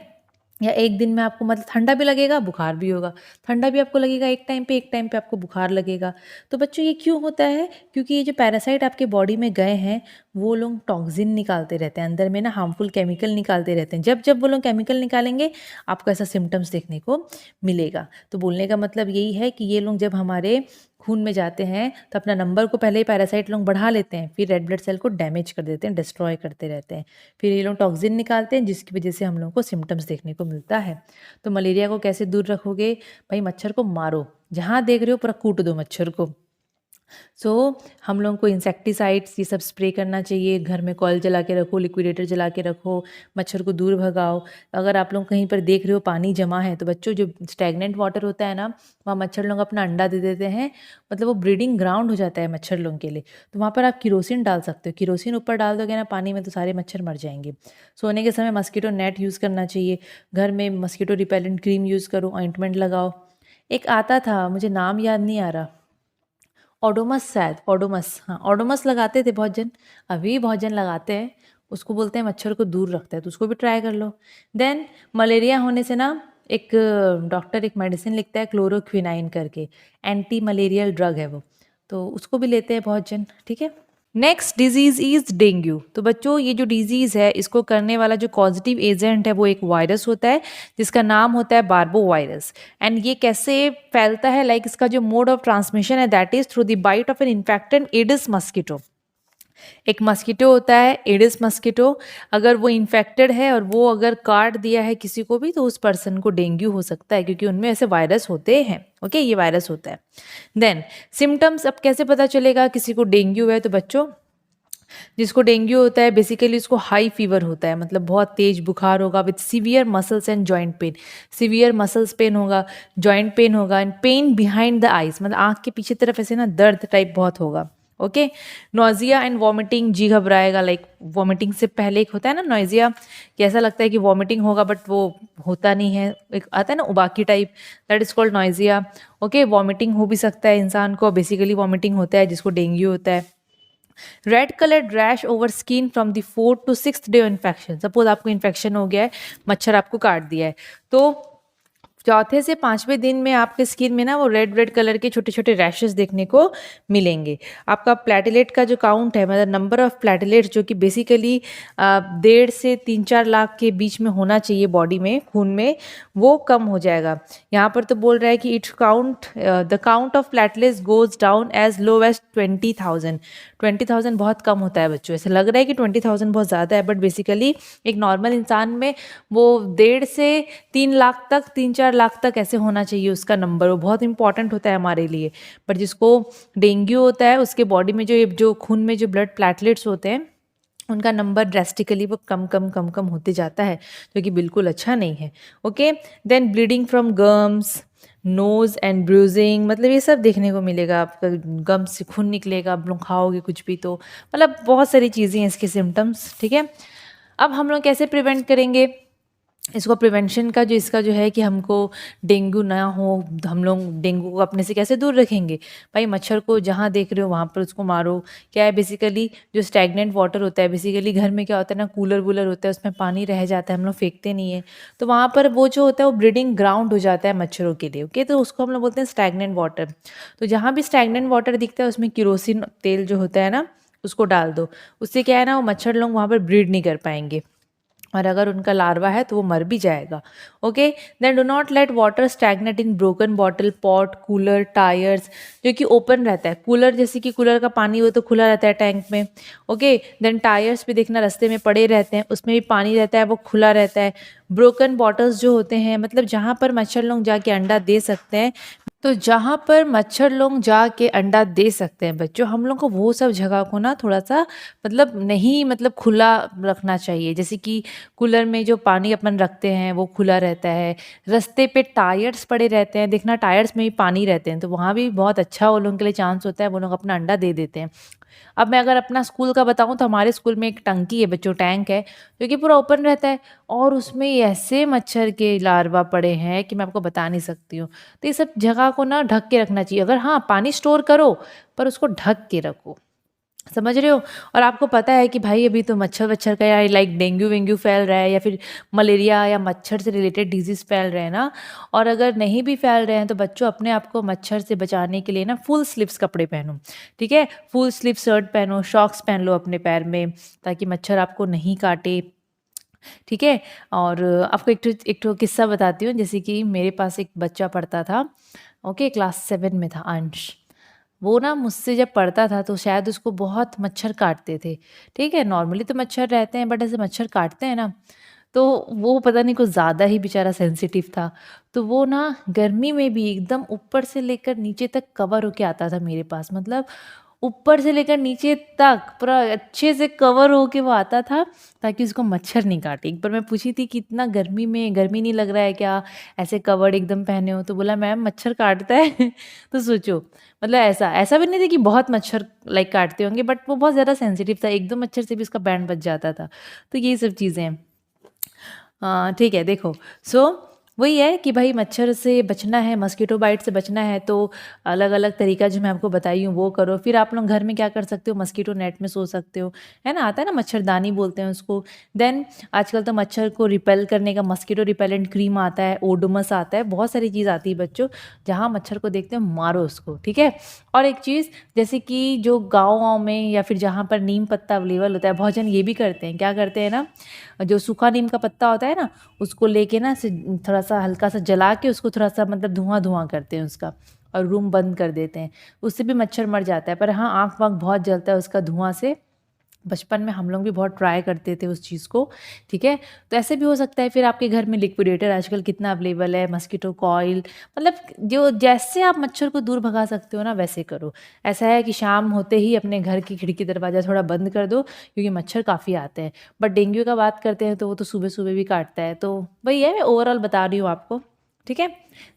Speaker 1: या एक दिन में आपको मतलब ठंडा भी लगेगा, बुखार भी होगा। ठंडा भी आपको लगेगा एक टाइम पे आपको बुखार लगेगा। तो बच्चों ये क्यों होता है? क्योंकि ये जो पैरासाइट आपके बॉडी में गए हैं, वो लोग टॉक्सिन निकालते रहते हैं, अंदर में ना हार्मफुल केमिकल निकालते रहते हैं। जब जब वो लोग केमिकल निकालेंगे, आपको ऐसा सिम्टम्स देखने को मिलेगा। तो बोलने का मतलब यही है कि ये लोग जब हमारे खून में जाते हैं तो अपना नंबर को पहले ही पैरासाइट लोग बढ़ा लेते हैं, फिर रेड ब्लड सेल को डैमेज कर देते हैं, डिस्ट्रॉय करते रहते हैं। फिर ये लोग टॉक्सिन निकालते हैं, जिसकी वजह से हम लोगों को सिम्टम्स देखने को मिलता है। तो मलेरिया को कैसे दूर रखोगे? भाई मच्छर को मारो, जहाँ देख रहे हो पूरा कूट दो मच्छर को। सो हम लोगों को इंसेक्टिसाइड्स ये सब स्प्रे करना चाहिए। घर में कॉइल जला के रखो, लिक्विडेटर जला के रखो, मच्छर को दूर भगाओ। अगर आप लोग कहीं पर देख रहे हो पानी जमा है, तो बच्चों जो स्टैगनेंट वाटर होता है ना, वहाँ मच्छर लोग अपना अंडा दे देते हैं। मतलब वो ब्रीडिंग ग्राउंड हो जाता है मच्छर लोगों के लिए। तो वहाँ पर आप किरोसिन डाल सकते हो। किरोसिन ऊपर डाल दोगे ना पानी में, तो सारे मच्छर मर जाएंगे। सोने के समय मस्कीटो नेट यूज़ करना चाहिए। घर में मस्कीटो रिपेलेंट क्रीम यूज़ करो, ऑइंटमेंट लगाओ। एक आता था, मुझे नाम याद नहीं आ रहा, ओडोमस, शायद ओडोमस, हाँ ओडोमस लगाते थे बहुत जन, अभी भी बहुत जन लगाते हैं। उसको बोलते हैं मच्छर को दूर रखता है, तो उसको भी ट्राई कर लो। देन मलेरिया होने से ना एक डॉक्टर एक मेडिसिन लिखता है क्लोरोक्विनाइन करके, एंटी मलेरियल ड्रग है वो, तो उसको भी लेते हैं बहुत जन, ठीक है। Next disease is dengue. तो बच्चों ये जो डिजीज है, इसको करने वाला जो पॉजिटिव एजेंट है वो एक वायरस होता है, जिसका नाम होता है बार्बो वायरस। एंड ये कैसे फैलता है? लाइक इसका जो मोड ऑफ ट्रांसमिशन है that is through the bite of an infected aedes mosquito. एक मस्कीटो होता है एडिस मस्कीटो, अगर वो इन्फेक्टेड है और वो अगर काट दिया है किसी को भी, तो उस पर्सन को डेंगू हो सकता है, क्योंकि उनमें ऐसे वायरस होते हैं। ओके, ये वायरस होता है। देन सिम्टम्स, अब कैसे पता चलेगा किसी को डेंगू है? तो बच्चों जिसको डेंगू होता है बेसिकली उसको हाई फीवर होता है, मतलब बहुत तेज बुखार होगा with severe muscles and joint pain. Severe muscles pain होगा, जॉइंट पेन होगा, and pain behind the eyes, मतलब आँख के पीछे तरफ ऐसे ना दर्द टाइप बहुत होगा। ओके, नोजिया एंड वॉमिटिंग, जी घबराएगा, लाइक वॉमिटिंग से पहले एक होता है ना नोजिया, कि ऐसा लगता है कि वॉमिटिंग होगा बट वो होता नहीं है, एक आता है ना उबाकी type, that is called nausea. Okay, vomiting हो भी सकता है इंसान को, बेसिकली वॉमिटिंग होता है जिसको डेंगू होता है। Red coloured rash over skin from the 4th to 6th day infection. Suppose आपको इन्फेक्शन हो गया है, मच्छर आपको काट दिया है, तो चौथे से 5वें दिन में आपके स्किन में ना वो रेड रेड कलर के छोटे छोटे रैशेस देखने को मिलेंगे। आपका प्लेटलेट का जो काउंट है, मतलब नंबर ऑफ प्लेटलेट्स, जो कि बेसिकली 1.5 से 3-4 लाख के बीच में होना चाहिए बॉडी में, खून में, वो कम हो जाएगा। यहाँ पर तो बोल रहा है कि the count of platelets goes down as low as 20,000। 20,000 बहुत कम होता है बच्चों, ऐसा लग रहा है कि 20,000 बहुत ज़्यादा है, बट बेसिकली एक नॉर्मल इंसान में वो 1.5 से 3 लाख तक, 3-4 लाख तक ऐसे होना चाहिए उसका नंबर, वो बहुत इंपॉर्टेंट होता है हमारे लिए। पर जिसको डेंगू होता है उसके बॉडी में जो खून में जो ब्लड प्लेटलेट्स होते हैं, उनका नंबर ड्रेस्टिकली वो कम कम कम कम होते जाता है, जो कि बिल्कुल अच्छा नहीं है। Okay, then bleeding from gums, nose and bruising, मतलब ये सब देखने को मिलेगा। आपका गम से खून निकलेगा, आप लोग खाओगे कुछ भी, तो मतलब बहुत सारी चीज़ें हैं इसके सिम्टम्स, ठीक है। अब हम लोग कैसे प्रिवेंट करेंगे इसको? प्रिवेंशन का जो इसका जो है कि हमको डेंगू ना हो, हम लोग डेंगू को अपने से कैसे दूर रखेंगे? भाई मच्छर को जहाँ देख रहे हो वहाँ पर उसको मारो। क्या है, बेसिकली जो स्टैगनेंट वाटर होता है, बेसिकली घर में क्या होता है ना, कूलर वूलर होता है, उसमें पानी रह जाता है, हम लोग फेंकते नहीं है, तो वहाँ पर वो जो होता है वो ब्रीडिंग ग्राउंड हो जाता है मच्छरों के लिए। ओके, तो उसको हम लोग बोलते हैं स्टैगनेंट वाटर। तो जहाँ भी स्टैगनेंट वाटर दिखता है उसमें किरोसिन तेल जो होता है ना, उसको डाल दो। उससे क्या है ना, वो मच्छर लोग वहाँ पर ब्रीड नहीं कर पाएंगे, और अगर उनका लार्वा है तो वो मर भी जाएगा। Okay, then do not let water stagnate in broken bottle, pot, cooler, tyres, जो कि ओपन रहता है। कूलर, जैसे कि कूलर का पानी वो तो खुला रहता है टैंक में। ओके, देन टायर्स भी देखना रास्ते में पड़े रहते हैं, उसमें भी पानी रहता है, वो खुला रहता है। ब्रोकन बॉटल्स जो होते हैं, मतलब जहाँ पर मच्छर लोग जाके अंडा दे सकते हैं, तो जहाँ पर मच्छर लोग जाके अंडा दे सकते हैं बच्चों, हम लोग को वो सब जगह को ना थोड़ा सा मतलब नहीं, मतलब खुला रखना चाहिए। जैसे कि कूलर में जो पानी अपन रखते हैं वो खुला रहता है, रास्ते पे टायर्स पड़े रहते हैं, देखना टायर्स में भी पानी रहते हैं, तो वहाँ भी बहुत अच्छा वो लोगों के लिए चांस होता है, वो लोग अपना अंडा दे देते हैं। अब मैं अगर अपना स्कूल का बताऊँ तो हमारे स्कूल में एक टंकी है बच्चों, टैंक है जो कि पूरा ओपन रहता है और उसमें ऐसे मच्छर के लार्वा पड़े हैं कि मैं आपको बता नहीं सकती हूँ। तो ये सब जगह को ना ढक के रखना चाहिए। अगर हाँ, पानी स्टोर करो पर उसको ढक के रखो। समझ रहे हो? और आपको पता है कि भाई अभी तो मच्छर-वच्छर का या लाइक डेंगू-वेंगू फैल रहा है या फिर मलेरिया या मच्छर से रिलेटेड डिज़ीज़ फैल रहे हैं ना। और अगर नहीं भी फैल रहे हैं तो बच्चों अपने आप को मच्छर से बचाने के लिए ना फुल स्लीव्स कपड़े पहनो, ठीक है? फुल स्लीव शर्ट पहनो, शॉक्स पहन लो अपने पैर में ताकि मच्छर आपको नहीं काटे, ठीक है? और आपको एक ठो किस्सा बताती हूँ। जैसे कि मेरे पास एक बच्चा पढ़ता था, ओके? क्लास 7 में था, अंश। वो ना मुझसे जब पढ़ता था तो शायद उसको बहुत मच्छर काटते थे, ठीक है? नॉर्मली तो मच्छर रहते हैं बट ऐसे मच्छर काटते हैं ना, तो वो पता नहीं कुछ ज़्यादा ही बेचारा सेंसिटिव था। तो वो ना गर्मी में भी एकदम ऊपर से लेकर नीचे तक कवर होके आता था मेरे पास। मतलब ऊपर से लेकर नीचे तक पूरा अच्छे से कवर होके वो आता था ताकि उसको मच्छर नहीं काटे। एक बार मैं पूछी थी कि इतना गर्मी में गर्मी नहीं लग रहा है क्या? ऐसे कवर्ड एकदम पहने हो? तो बोला मैम मच्छर काटता है। तो सोचो, मतलब ऐसा ऐसा भी नहीं था कि बहुत मच्छर लाइक काटते होंगे बट वो बहुत ज़्यादा सेंसिटिव था। 1-2 मच्छर से भी उसका बैंड बज जाता था। तो यही सब चीज़ें हैं। ठीक है, देखो। सो वही है कि भाई मच्छर से बचना है, मस्कीटो बाइट से बचना है तो अलग-अलग तरीका जो मैं आपको बताई हूँ वो करो। फिर आप लोग घर में क्या कर सकते हो, मस्कीटो नेट में सो सकते हो, है ना? आता है ना मच्छरदानी बोलते हैं उसको। देन आजकल तो मच्छर को रिपेल करने का मस्कीटो रिपेलेंट क्रीम आता है, ओडोमस आता है, बहुत सारी चीज़ आती है बच्चों। जहाँ मच्छर को देखते हो मारो उसको, ठीक है? और एक चीज़ जैसे कि जो गाँव-वाँव में या फिर जहाँ पर नीम पत्ता अवेलेबल होता है, बहुत जन ये भी करते हैं। क्या करते हैं ना, जो सूखा नीम का पत्ता होता है ना, उसको लेके ना थोड़ा-सा हल्का सा जला के उसको थोड़ा-सा मतलब धुआँ-धुआँ करते हैं उसका और रूम बंद कर देते हैं। उससे भी मच्छर मर जाता है। पर हाँ, आँख-वाँख बहुत जलता है उसका धुआँ से। बचपन में हम लोग भी बहुत ट्राई करते थे उस चीज़ को, ठीक है? तो ऐसे भी हो सकता है। फिर आपके घर में लिक्विडेटर आजकल कितना अवेलेबल है, मस्कीटो कॉइल, मतलब जो जैसे आप मच्छर को दूर भगा सकते हो ना वैसे करो। ऐसा है कि शाम होते ही अपने घर की खिड़की दरवाज़ा थोड़ा बंद कर दो क्योंकि मच्छर काफ़ी आते हैं। बट डेंगू का बात करते हैं तो वो तो सुबह-सुबह भी काटता है। तो वही है, मैं ओवरऑल बता रही हूँ आपको, ठीक है?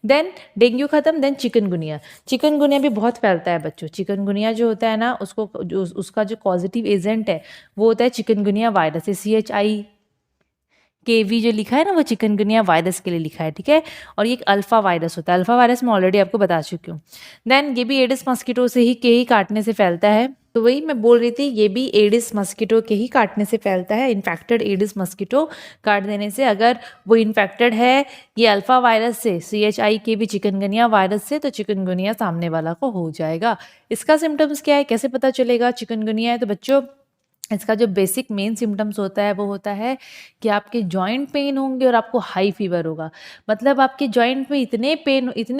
Speaker 1: देन डेंगू खत्म, देन चिकनगुनिया। चिकनगुनिया भी बहुत फैलता है बच्चों। चिकनगुनिया जो होता है ना, उसको जो उसका जो पॉजिटिव एजेंट है वो होता है चिकनगुनिया वायरस। CHIKV जो लिखा है ना वो चिकनगुनिया वायरस के लिए लिखा है, ठीक है? और ये एक अल्फा वायरस होता है। अल्फा वायरस मैं ऑलरेडी आपको बता चुकी हूँ। देन ये भी एडिस मस्कीटो से ही के ही काटने से फैलता है। तो वही मैं बोल रही थी, ये भी एडिस मस्कीटो के ही काटने से फैलता है। इन्फेक्टेड एडिस मस्कीटो काट देने से, अगर वो इन्फेक्टेड है ये अल्फा वायरस से, CHIKV चिकनगुनिया वायरस से, तो चिकनगुनिया सामने वाला को हो जाएगा। इसका सिम्पटम्स क्या है, कैसे पता चलेगा चिकनगुनिया है? तो बच्चों इसका जो बेसिक मेन सिम्पटम्स होता है वो होता है कि आपके जॉइंट पेन होंगे और आपको हाई फीवर होगा। मतलब आपके जॉइंट में इतने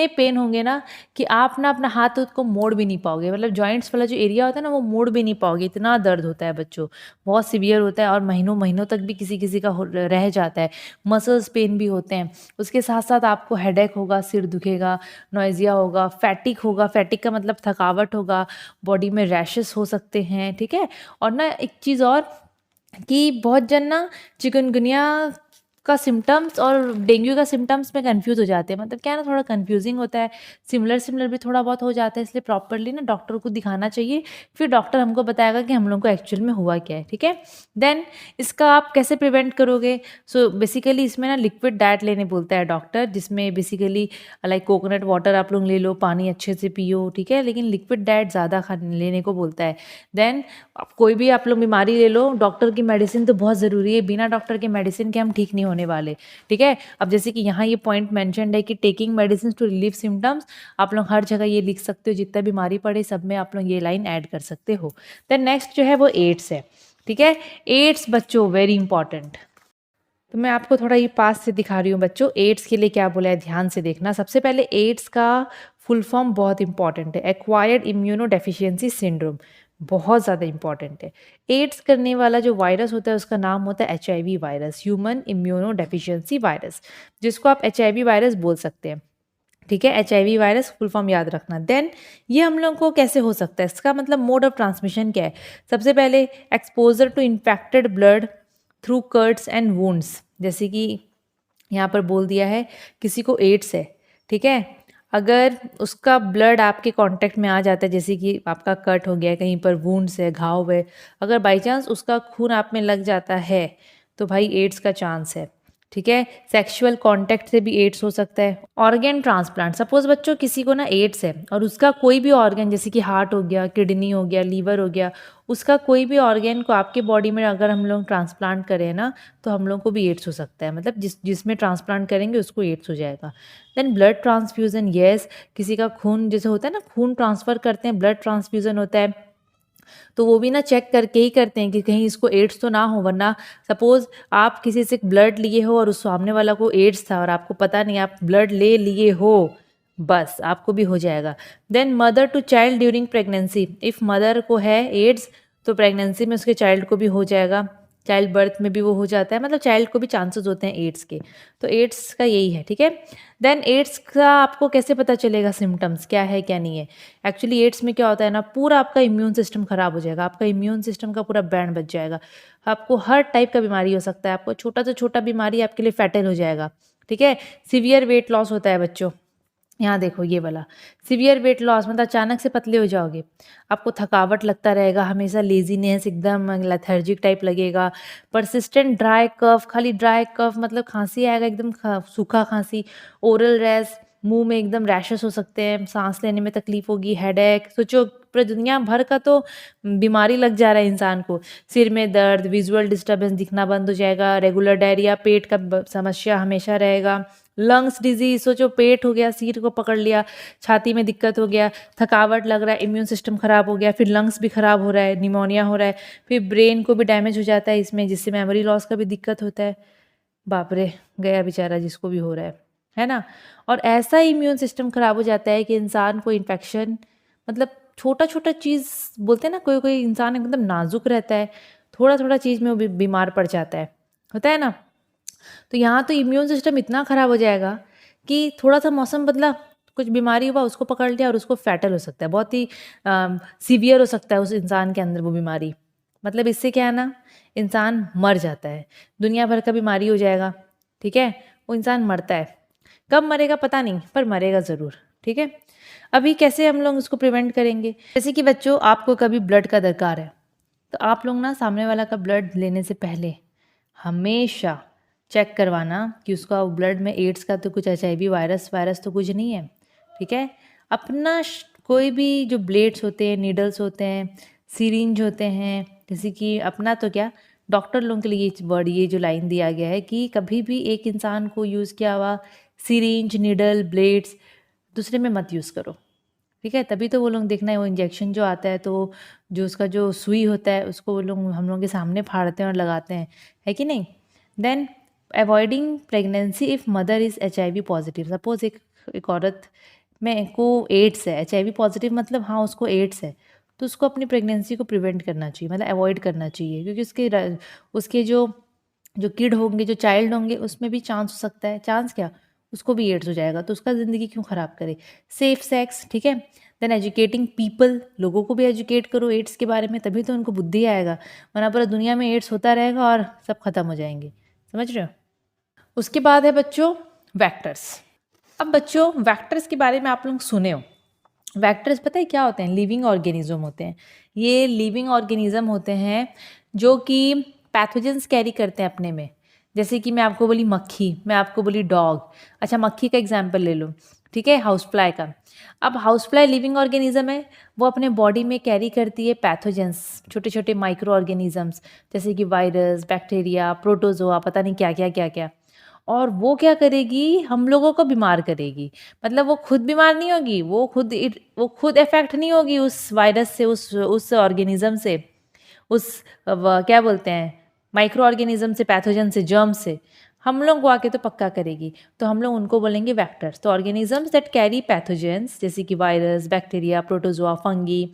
Speaker 1: पेन होंगे ना कि आप ना अपना हाथ को मोड़ भी नहीं पाओगे। मतलब जॉइंट्स वाला जो एरिया होता है ना वो मोड़ भी नहीं पाओगे, इतना दर्द होता है बच्चों। बहुत सीवियर होता है और महीनों महीनों तक भी किसी-किसी का रह जाता है। मसल्स पेन भी होते हैं। उसके साथ-साथ आपको हेडेक होगा, सिर दुखेगा, नोइज़िया होगा, फैटिग होगा। फैटिग का मतलब थकावट होगा, बॉडी में रैशेस हो सकते हैं, ठीक है? और ना एक चीज़ और कि बहुत जन ना चिकनगुनिया का सिम्पटम्स और डेंगू का सिम्पटम्स में कंफ्यूज हो जाते हैं। मतलब क्या है ना, थोड़ा कंफ्यूजिंग होता है, सिमिलर भी थोड़ा बहुत हो जाता है। इसलिए प्रॉपरली ना डॉक्टर को दिखाना चाहिए, फिर डॉक्टर हमको बताएगा कि हम लोग को एक्चुअल में हुआ क्या है, ठीक है? देन इसका आप कैसे प्रिवेंट करोगे? सो बेसिकली इसमें ना लिक्विड डाइट लेने बोलता है डॉक्टर, जिसमें बेसिकली लाइक कोकोनट वाटर आप लोग ले लो, पानी अच्छे से पियो, ठीक है? लेकिन लिक्विड डाइट ज़्यादा खाने लेने को बोलता है। देन कोई भी आप लोग बीमारी ले लो, डॉक्टर की मेडिसिन तो बहुत ज़रूरी है। बिना डॉक्टर के मेडिसिन के हम ठीक नहीं होने वाले, ठीक है? अब जैसे कि यहाँ ये पॉइंट मेंशन्ड है कि taking medicine to relieve symptoms, आप लोग हर जगह ये लिख सकते हो, जितना बीमारी पड़े सब में आप लोग ये लाइन ऐड कर सकते हो। देन नेक्स्ट जो है वो एड्स है, ठीक है? एड्स बच्चों वेरी इंपॉर्टेंट। तो मैं आपको थोड़ा ये पास से दिखा रही हूँ बच्चों, एड्स के लिए क्या बोला है ध्यान से देखना। सबसे पहले एड्स का फुल फॉर्म बहुत इंपॉर्टेंट है, एक्वायर्ड इम्यूनो डेफिशिएंसी सिंड्रोम, बहुत ज़्यादा इंपॉर्टेंट है। एड्स करने वाला जो वायरस होता है उसका नाम होता है HIV virus, human immuno deficiency virus, जिसको आप HIV वायरस बोल सकते हैं, ठीक है? HIV वायरस फुल फॉर्म याद रखना। देन ये हम लोग को कैसे हो सकता है, इसका मतलब मोड ऑफ ट्रांसमिशन क्या है? सबसे पहले exposure to infected blood through cuts and wounds, जैसे कि यहाँ पर बोल दिया है किसी को एड्स है, ठीक है? अगर उसका ब्लड आपके कांटेक्ट में आ जाता है, जैसे कि आपका कट हो गया, कहीं पर वुंड्स है, घाव है, अगर बाई चांस उसका खून आप में लग जाता है तो भाई एड्स का चांस है। ठीक है, सेक्सुअल कांटेक्ट से भी एड्स हो सकता है। ऑर्गन ट्रांसप्लांट, सपोज बच्चों किसी को ना एड्स है और उसका कोई भी ऑर्गन, जैसे कि हार्ट हो गया, किडनी हो गया, लीवर हो गया, उसका कोई भी ऑर्गन को आपके बॉडी में अगर हम लोग ट्रांसप्लांट करें ना, तो हम लोग को भी एड्स हो सकता है। मतलब जिसमें ट्रांसप्लांट करेंगे उसको एड्स हो जाएगा। देन ब्लड ट्रांसफ्यूज़न, येस, किसी का खून जैसे होता है ना, खून ट्रांसफ़र करते हैं, ब्लड ट्रांसफ्यूज़न होता है, तो वो भी ना चेक करके ही करते हैं कि कहीं इसको एड्स तो ना हो। वरना सपोज़ आप किसी से ब्लड लिए हो और उस सामने वाला को एड्स था और आपको पता नहीं, आप ब्लड ले लिए हो, बस आपको भी हो जाएगा। Then mother to child during pregnancy, if mother को है एड्स तो प्रेगनेंसी में उसके चाइल्ड को भी हो जाएगा, चाइल्ड बर्थ में भी वो हो जाता है, मतलब चाइल्ड को भी चांसेस होते हैं एड्स के। तो एड्स का यही है। ठीक है, देन एड्स का आपको कैसे पता चलेगा सिम्टम्स क्या है क्या नहीं है। एक्चुअली एड्स में क्या होता है ना, पूरा आपका इम्यून सिस्टम खराब हो जाएगा, आपका इम्यून सिस्टम का पूरा बैंड बच जाएगा, आपको हर टाइप का बीमारी हो सकता है, आपको छोटा से छोटा बीमारी आपके लिए फैटल हो जाएगा। ठीक है, सीवियर वेट लॉस होता है बच्चों, यहाँ देखो ये वाला सीवियर वेट लॉस, मतलब अचानक से पतले हो जाओगे, आपको थकावट लगता रहेगा, हमेशा लेजीनेस, एकदम लेथर्जिक टाइप लगेगा, परसिस्टेंट ड्राई कफ, खाली ड्राई कफ मतलब खांसी आएगा, एकदम सूखा खांसी, ओरल रैश, मुंह में एकदम रैशेस हो सकते हैं, सांस लेने में तकलीफ होगी, हेडेक, सोचो पूरे दुनिया भर का तो बीमारी लग जा रहा है इंसान को, सिर में दर्द, विजुअल डिस्टर्बेंस, दिखना बंद हो जाएगा, रेगुलर डायरिया, पेट का समस्या हमेशा रहेगा, लंग्स डिजीज, सोचो पेट हो गया, सिर को पकड़ लिया, छाती में दिक्कत हो गया, थकावट लग रहा है, इम्यून सिस्टम खराब हो गया, फिर लंग्स भी खराब हो रहा है, निमोनिया हो रहा है, फिर ब्रेन को भी डैमेज हो जाता है इसमें, जिससे मेमोरी लॉस का भी दिक्कत होता है। बाप रे, गया बेचारा जिसको भी हो रहा है ना। और ऐसा इम्यून सिस्टम खराब हो जाता है कि इंसान को इन्फेक्शन, मतलब छोटा छोटा चीज़ बोलते हैं ना, कोई कोई इंसान एकदम नाजुक रहता है, थोड़ा थोड़ा चीज़ में वो बीमार पड़ जाता है, होता है ना। तो यहाँ तो इम्यून सिस्टम इतना ख़राब हो जाएगा कि थोड़ा सा मौसम बदला, कुछ बीमारी हुआ, उसको पकड़ लिया और उसको फैटल हो सकता है, बहुत ही सीवियर हो सकता है उस इंसान के अंदर वो बीमारी। मतलब इससे क्या है ना, इंसान मर जाता है, दुनिया भर का बीमारी हो जाएगा। ठीक है, वो इंसान मरता है, कब मरेगा पता नहीं, पर मरेगा ज़रूर। ठीक है, अभी कैसे हम लोग उसको प्रिवेंट करेंगे, जैसे कि बच्चों आपको कभी ब्लड का दरकार है, तो आप लोग ना सामने वाला का ब्लड लेने से पहले हमेशा चेक करवाना कि उसका ब्लड में एड्स का तो कुछ HIV वायरस तो कुछ नहीं है। ठीक है, अपना कोई भी जो ब्लेड्स होते हैं, नीडल्स होते हैं, सिरिंज होते हैं, जैसे कि अपना तो क्या, डॉक्टर लोगों के लिए वर्ड, ये जो लाइन दिया गया है कि कभी भी एक इंसान को यूज़ किया हुआ सिरिंज, नीडल, ब्लेड्स दूसरे में मत यूज़ करो। ठीक है, तभी तो वो लोग देखना है, वो इंजेक्शन जो आता है तो जो उसका जो सुई होता है उसको वो लोग हम लोगों के सामने फाड़ते हैं और लगाते हैं, है कि नहीं। Then avoiding pregnancy if mother is HIV positive, suppose एक औरत में को एड्स है, HIV पॉजिटिव मतलब हाँ उसको एड्स है, तो उसको अपनी प्रेगनेंसी को प्रिवेंट करना चाहिए, मतलब अवॉइड करना चाहिए, क्योंकि उसके जो जो किड होंगे, जो चाइल्ड होंगे, उसमें भी चांस हो सकता है, चांस क्या, उसको भी एड्स हो जाएगा, तो उसका ज़िंदगी क्यों ख़राब करे। सेफ सेक्स, ठीक है। देन एजुकेटिंग पीपल, लोगों को भी एजुकेट करो एड्स के बारे में, तभी तो उनको बुद्धि आएगा, वरना पूरा दुनिया में एड्स होता रहेगा और सब खत्म हो जाएंगे, समझ रहे हो। उसके बाद है बच्चों वैक्टर्स। अब बच्चों वैक्टर्स के बारे में आप लोग सुने हो, वैक्टर्स पता है क्या होते हैं, लिविंग ऑर्गेनिज्म होते हैं। ये लिविंग ऑर्गेनिज्म होते हैं जो कि पैथोजेंस कैरी करते हैं अपने में, जैसे कि मैं आपको बोली मक्खी, मैं आपको बोली डॉग, अच्छा मक्खी का एग्जाम्पल ले लो, ठीक है, हाउस फ्लाई का। अब हाउस फ्लाई लिविंग ऑर्गेनिज्म है, वो अपने बॉडी में कैरी करती है पैथोजेंस, छोटे छोटे माइक्रो ऑर्गेनिजम्स, जैसे कि वायरस, बैक्टीरिया, प्रोटोजोआ, पता नहीं क्या क्या क्या क्या, और वो क्या करेगी, हम लोगों को बीमार करेगी। मतलब वो खुद बीमार नहीं होगी, वो खुद इफेक्ट नहीं होगी उस वायरस से, उस ऑर्गेनिज्म से, उस क्या बोलते हैं माइक्रो ऑर्गेनिज्म से, पैथोजन से, जर्म से, हम लोग को आके तो पक्का करेगी, तो हम लोग उनको बोलेंगे वैक्टर्स। तो ऑर्गेनिजम्स दैट कैरी पैथोजेंस, जैसे कि virus, bacteria, protozoa, fungi,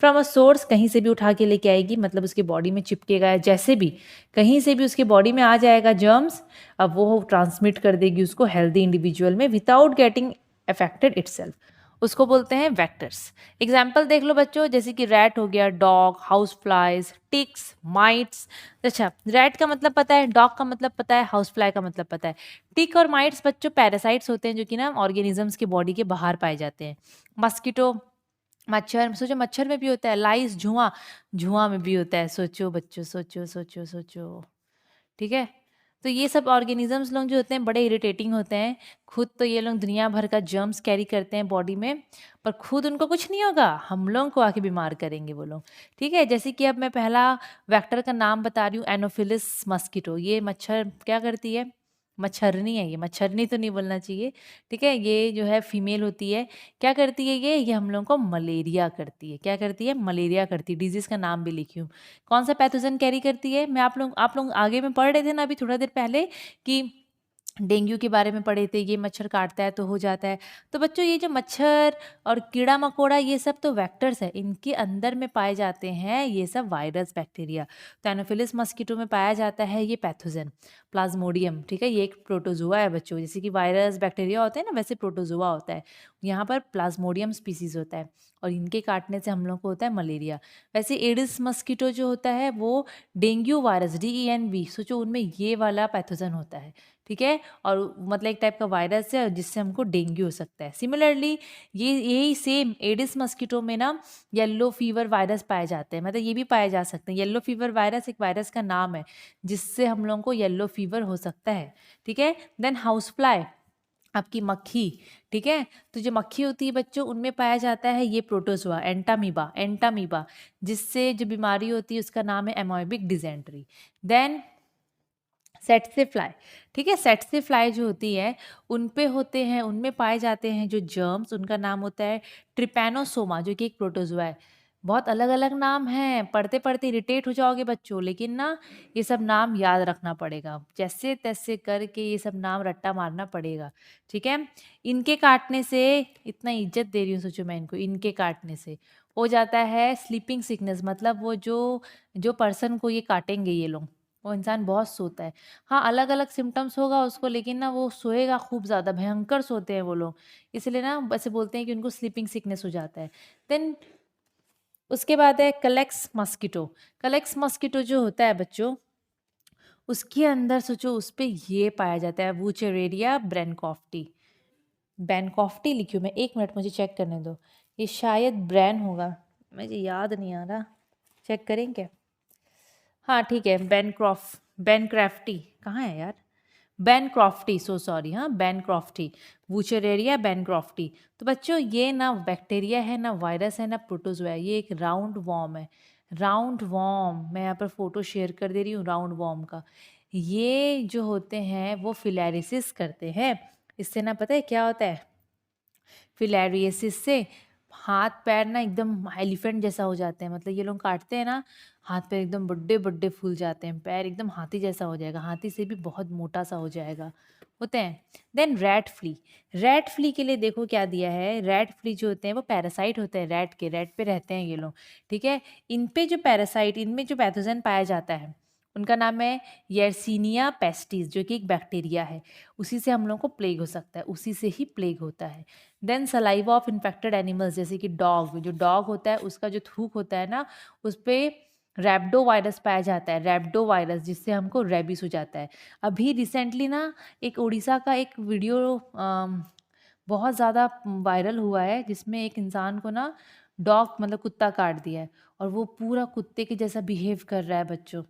Speaker 1: from a source, कहीं से भी उठा के लेके आएगी, मतलब उसके बॉडी में चिपकेगा, जैसे भी कहीं से भी उसके बॉडी में आ जाएगा जर्म्स, अब वो ट्रांसमिट कर देगी उसको हेल्दी इंडिविजुअल में विदाउट गेटिंग अफेक्टेड इटसेल्फ। उसको बोलते हैं वेक्टर्स। एग्जाम्पल देख लो बच्चों, जैसे कि रैट हो गया, dog, house flies, ticks, mites. अच्छा, रैट का मतलब पता है, डॉग का मतलब पता है, हाउस फ्लाई का मतलब पता है। टिक और माइट्स बच्चों पैरासाइट्स होते हैं जो कि ना ऑर्गेनिजम्स के बॉडी के बाहर पाए जाते हैं। मस्कीटो, मच्छर, सोचो मच्छर में भी होता है। लाइस, धुआं, धुआं में भी होता है। सोचो बच्चों, सोचो सोचो सोचो। ठीक है, तो ये सब ऑर्गेनिजम्स लोग जो होते हैं बड़े इरिटेटिंग होते हैं। खुद तो ये लोग दुनिया भर का जर्म्स कैरी करते हैं बॉडी में, पर खुद उनको कुछ नहीं होगा, हम लोगों को आके बीमार करेंगे वो लोग। ठीक है, जैसे कि अब मैं पहला वेक्टर का नाम बता रही हूँ, एनोफिलिस मस्कीटो। ये मच्छर क्या करती है, मच्छरनी है ये, मच्छरनी तो नहीं बोलना चाहिए। ठीक है, ये जो है फीमेल होती है। क्या करती है ये हम लोगों को मलेरिया करती है। क्या करती है, मलेरिया करती है। डिजीज का नाम भी लिखी हूँ। कौन सा पैथोजन कैरी करती है, मैं आप लोग आगे में पढ़ रहे थे ना अभी थोड़ा देर पहले कि डेंगू के बारे में पढ़े थे, ये मच्छर काटता है तो हो जाता है। तो बच्चों ये जो मच्छर और कीड़ा मकोड़ा ये सब तो वेक्टर्स है, इनके अंदर में पाए जाते हैं ये सब वायरस, बैक्टीरिया। तो एनोफिलिस मस्कीटो में पाया जाता है ये पैथोजन, प्लाज्मोडियम। ठीक है, ये एक प्रोटोजुआ है बच्चों, जैसे कि वायरस बैक्टीरिया होते हैं ना वैसे प्रोटोजुआ होता है। यहाँ पर प्लाज्मोडियम स्पीसीज होता है और इनके काटने से हम लोग को होता है मलेरिया। वैसे एडिस मस्कीटो जो होता है वो डेंगू वायरस, DENV, सोचो उनमें ये वाला पैथोजन होता है। ठीक है, और मतलब एक टाइप का वायरस है जिससे हमको डेंगू हो सकता है। सिमिलरली ये यही सेम एडिस मस्कीटो में ना येलो फीवर वायरस पाए जाते हैं, मतलब ये भी पाए जा सकते हैं। येलो फीवर वायरस एक वायरस का नाम है जिससे हम लोगों को येलो फीवर हो सकता है। ठीक है, देन हाउस फ्लाई, आपकी मक्खी। ठीक है, तो जो मक्खी होती है बच्चों उनमें पाया जाता है ये प्रोटोजोआ, एंटामीबा, एंटामीबा, जिससे जो बीमारी होती है उसका नाम है एमोइबिक डिजेंट्री। देन सेट से फ्लाई। ठीक है, सेट से फ्लाई जो होती है उन पे होते हैं, उनमें पाए जाते हैं जो जर्म्स, उनका नाम होता है ट्रिपैनोसोमा, जो कि एक प्रोटोजोआ है। बहुत अलग अलग नाम हैं, पढ़ते पढ़ते इरिटेट हो जाओगे बच्चों, लेकिन ना ये सब नाम याद रखना पड़ेगा, जैसे तैसे करके ये सब नाम रट्टा मारना पड़ेगा। ठीक है, इनके काटने से, इतना इज्जत दे रही हूँ सोचो मैं इनको, इनके काटने से हो जाता है स्लीपिंग सिकनेस, मतलब वो जो जो पर्सन को ये काटेंगे ये लोग, वो इंसान बहुत सोता है। हाँ, अलग-अलग सिम्पटम्स होगा उसको, लेकिन ना वो सोएगा खूब ज़्यादा, भयंकर सोते हैं वो लोग। इसलिए ना वैसे बोलते हैं कि उनको स्लीपिंग सिकनेस हो जाता है। देन उसके बाद है कलेक्स मस्कीटो। कलेक्स मस्कीटो जो होता है बच्चों, उसके अंदर सोचो उस पे ये पाया जाता है वूचेरेरिया ब्रैनकॉफ्टी। बैनकॉफ्टी लिखी हूँ मैं, 1 मिनट मुझे चेक करने दो। ये शायद ब्रैन होगा, मुझे याद नहीं आ रहा, चेक करें क्या? हाँ ठीक है, बैनक्रॉफ्टी कहाँ है यार? बैनक्रॉफ्टी, सो सॉरी, हाँ बैनक्रॉफ्टी, वूचरेरिया बैनक्रॉफ्टी। तो बच्चों ये ना बैक्टीरिया है, ना वायरस है, ना प्रोटोजोआ है, ये एक राउंड वॉर्म है। राउंड वॉर्म, मैं यहाँ पर फोटो शेयर कर दे रही हूँ राउंड वॉर्म का। ये जो होते हैं वो फिलैरिसिस करते हैं। इससे ना पता है क्या होता है, फिलैरियसिस से हाथ पैर ना एकदम एलिफेंट जैसा हो जाते हैं, मतलब ये लोग काटते हैं ना हाथ पैर एकदम बड़े बड़े फूल जाते हैं, पैर एकदम हाथी जैसा हो जाएगा, हाथी से भी बहुत मोटा सा हो जाएगा, होते हैं। Then rat flea, rat flea के लिए देखो क्या दिया है, रैट फ्ली जो होते हैं वो पैरासाइट होते हैं रैट के, रैट पे रहते हैं ये लोग। ठीक है, इन पे जो पैरासाइट, इनमें जो पैथोजन पाया जाता है उनका नाम है येर्सिनिया पेस्टिस, जो कि एक बैक्टीरिया है, उसी से हम लोग को प्लेग हो सकता है, उसी से ही प्लेग होता है। Then saliva of infected animals, जैसे कि डॉग, जो डॉग होता है उसका जो थूक होता है ना उस पर रैप्डो वायरस पाया जाता है, रैप्डो वायरस, जिससे हमको रेबिस हो जाता है। अभी रिसेंटली ना एक उड़ीसा का एक वीडियो बहुत ज़्यादा वायरल हुआ है जिसमें एक इंसान को ना डॉग मतलब कुत्ता काट दिया है और वो पूरा कुत्ते के जैसा बिहेव कर रहा है बच्चों।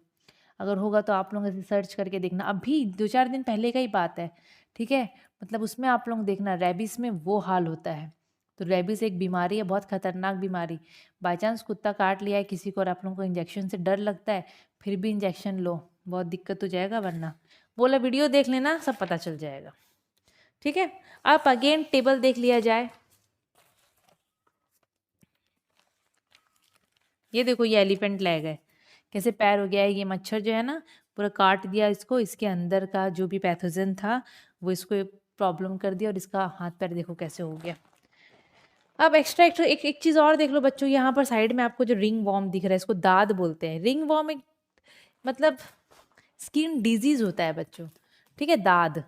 Speaker 1: अगर होगा तो आप लोग ऐसे सर्च करके देखना, अभी 2-4 दिन पहले का ही बात है। ठीक है, मतलब उसमें आप लोग देखना रेबिस में वो हाल होता है। तो रेबिस एक बीमारी है, बहुत खतरनाक बीमारी। बाई चांस कुत्ता काट लिया है किसी को और आप लोगों को इंजेक्शन से डर लगता है, फिर भी इंजेक्शन लो, बहुत दिक्कत हो जाएगा, वरना बोला वीडियो देख लेना, सब पता चल जाएगा। ठीक है, अब अगेन टेबल देख लिया जाए। ये देखो ये एलिफेंट लेग है, कैसे पैर हो गया है, ये मच्छर जो है ना पूरा काट दिया इसको, इसके अंदर का जो भी पैथोजन था वो इसको प्रॉब्लम कर दिया और इसका हाथ पैर देखो कैसे हो गया। अब एक्स्ट्रा एक्स्ट्रा एक चीज़ और देख लो बच्चों, यहाँ पर साइड में आपको जो रिंग वॉर्म दिख रहा है इसको दाद बोलते हैं। रिंग वॉर्म एक मतलब स्किन डिजीज होता है बच्चों। ठीक है, दाद,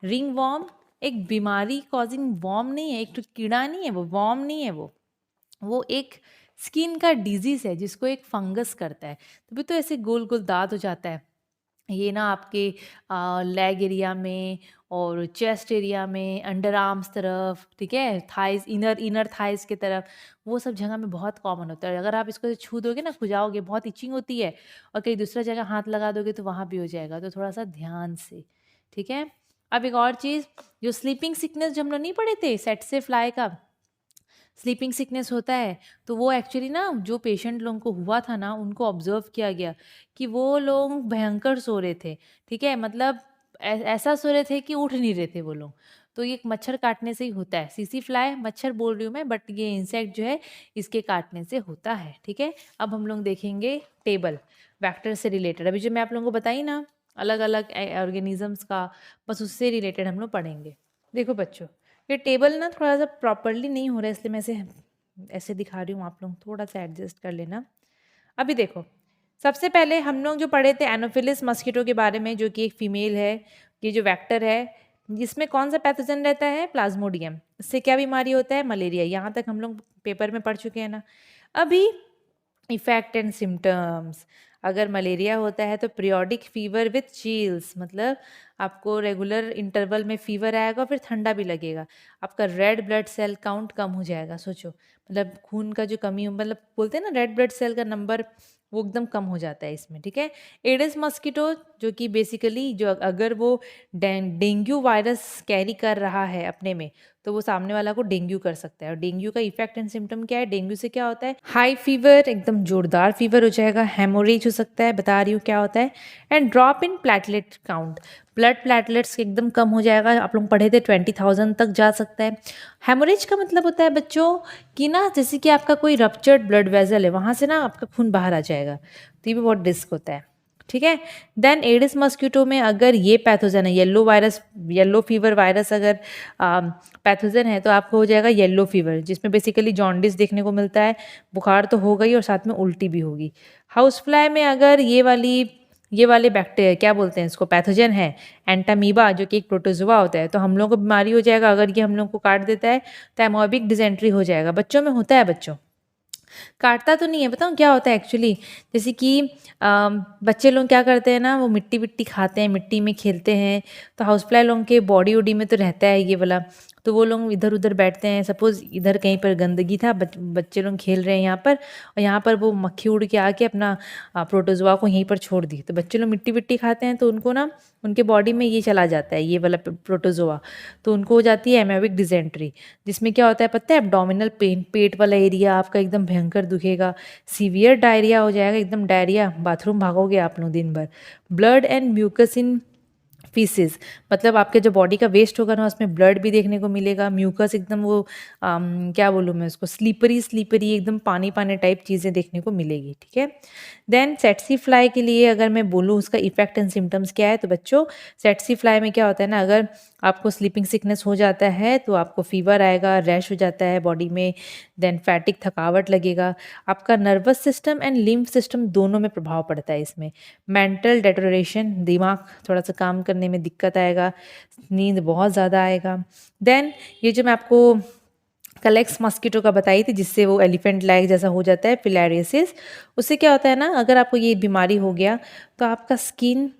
Speaker 1: रिंग वॉर्म एक बीमारी कॉजिंग वॉर्म नहीं है, एक तो कीड़ा नहीं है, वो वॉर्म नहीं है, वो एक स्किन का डिजीज़ है जिसको एक फंगस करता है। तभी तो ऐसे गोल गोल दाग हो जाता है। ये ना आपके लेग एरिया में और चेस्ट एरिया में, अंडर आर्म्स तरफ, ठीक है, थाइज़, इनर इनर थाइज़ की तरफ, वो सब जगह में बहुत कॉमन होता है। अगर आप इसको छू दोगे ना, खुजाओगे, बहुत इचिंग होती है, और कहीं दूसरा जगह हाथ लगा दोगे तो वहाँ भी हो जाएगा, तो थोड़ा-सा ध्यान से, ठीक है? अब एक और चीज़, जो स्लीपिंग सिकनेस जो हम लोग नहीं पढ़े थे सेट से फ्लाई का, स्लीपिंग सिकनेस होता है, तो वो एक्चुअली ना जो पेशेंट लोगों को हुआ था ना, उनको ऑब्ज़र्व किया गया कि वो लोग भयंकर सो रहे थे, ठीक है? मतलब ऐसा सो रहे थे कि उठ नहीं रहे थे वो लोग। तो ये एक मच्छर काटने से ही होता है। सीसी फ्लाई मच्छर बोल रही हूँ मैं, बट ये इंसेक्ट जो है इसके काटने से होता है, ठीक है? अब हम लोग देखेंगे टेबल, वेक्टर से रिलेटेड। अभी जो मैं आप लोगों को बताई ना अलग-अलग ऑर्गेनिज़म्स का, बस उससे रिलेटेड हम लोग पढ़ेंगे। देखो बच्चों, ये टेबल ना थोड़ा-सा प्रॉपर्ली नहीं हो रहा है, इसलिए मैं ऐसे ऐसे दिखा रही हूँ, आप लोग थोड़ा-सा एडजस्ट कर लेना। अभी देखो, सबसे पहले हम लोग जो पढ़े थे एनोफिलिस मस्कीटो के बारे में, जो कि एक फीमेल है, ये जो वेक्टर है, जिसमें कौन सा पैथोजन रहता है? प्लाज्मोडियम। इससे क्या बीमारी होता है? मलेरिया। यहाँ तक हम लोग पेपर में पढ़ चुके हैं ना। अभी इफेक्ट एंड सिम्टम्स, अगर मलेरिया होता है तो पीरियोडिक फीवर विथ चील्स, मतलब आपको रेगुलर इंटरवल में फीवर आएगा, फिर ठंडा भी लगेगा, आपका रेड ब्लड सेल काउंट कम हो जाएगा। सोचो, मतलब खून का जो कमी, मतलब बोलते हैं ना रेड ब्लड सेल का नंबर, वो एकदम कम हो जाता है इसमें, ठीक है? एडिस मस्कीटो, जो कि बेसिकली जो अगर वो डेंगू वायरस कैरी कर रहा है अपने में, तो वो सामने वाला को डेंगू कर सकता है। और डेंगू का इफेक्ट एंड सिम्टम क्या है? डेंगू से क्या होता है? हाई फीवर, एकदम जोरदार फीवर हो जाएगा, हेमोरेज हो सकता है, बता रही हूँ क्या होता है, and drop in platelet count, blood platelets एकदम कम हो जाएगा। आप लोग पढ़े थे 20,000 तक जा सकता है। हेमोरेज का मतलब होता है बच्चों कि ना, जैसे कि आपका कोई रप्चर्ड ब्लड वेजल है, वहाँ से ना आपका खून बाहर आ जाएगा, तो ये भी बहुत रिस्क होता है, ठीक है? देन एडिस मस्कीटो में अगर ये पैथोजन है, येलो फीवर वायरस अगर पैथोजन है, तो आपको हो जाएगा येलो फीवर, जिसमें बेसिकली जॉन्डिस देखने को मिलता है, बुखार तो होगा ही और साथ में उल्टी भी होगी। हाउस फ्लाई में अगर ये वाले बैक्टीरिया, क्या बोलते हैं इसको, पैथोजन है, एंटामीबा, जो कि एक प्रोटोजोआ होता है, तो हम लोग को बीमारी हो जाएगा। अगर ये हम लोग को काट देता है तो एमोबिक डिजेंट्री हो जाएगा। बच्चों में होता है बच्चों, काटता तो नहीं है, बताऊँ क्या होता है एक्चुअली? जैसे कि बच्चे लोग क्या करते हैं ना, वो मिट्टी विट्टी खाते हैं, मिट्टी में खेलते हैं, तो हाउस फ्लाई लोगों के बॉडी वॉडी में तो रहता है ये वाला, तो वो लोग इधर उधर बैठते हैं। सपोज़ इधर कहीं पर गंदगी था, बच्चे लोग खेल रहे हैं यहाँ पर, और यहाँ पर वो मक्खी उड़ के आके अपना प्रोटोजोआ को यहीं पर छोड़ दी, तो बच्चे लोग मिट्टी विट्टी खाते हैं, तो उनको ना उनके बॉडी में ये चला जाता है, ये वाला प्रोटोजोआ, तो उनको हो जाती है एमेबिक डिजेंट्री, जिसमें क्या होता है पता है? एब्डोमिनल पेन, पेट वाला एरिया आपका एकदम भयंकर दुखेगा, सीवियर डायरिया हो जाएगा, एकदम डायरिया, बाथरूम भागोगे आप लोग दिन भर। Blood and mucus in faeces, मतलब आपके जो बॉडी का वेस्ट होगा ना, उसमें ब्लड भी देखने को मिलेगा, म्यूकस एकदम वो क्या बोलूँ मैं उसको, स्लीपरी एकदम पानी पानी टाइप चीज़ें देखने को मिलेगी, ठीक है? देन सेटसी फ्लाई के लिए अगर मैं बोलूँ उसका इफेक्ट एंड सिम्टम्स क्या है, तो बच्चों सेटसी फ्लाई में क्या होता है ना, अगर आपको स्लीपिंग सिकनेस हो जाता है तो आपको फीवर आएगा, रैश हो जाता है बॉडी में, देन फैटिक, थकावट लगेगा, आपका nervous system and lymph system दोनों में प्रभाव पड़ता है इसमें, मेंटल डेटोरेशन, दिमाग थोड़ा सा काम करने में दिक्कत आएगा, नींद बहुत ज़्यादा आएगा। देन ये जो मैं आपको कलेक्स मस्कीटो का बताई थी, जिससे वो एलिफेंट लाइक जैसा हो जाता है, फिलारियसिस, उससे क्या होता है ना, अगर आपको ये बीमारी हो गया तो आपका स्किन,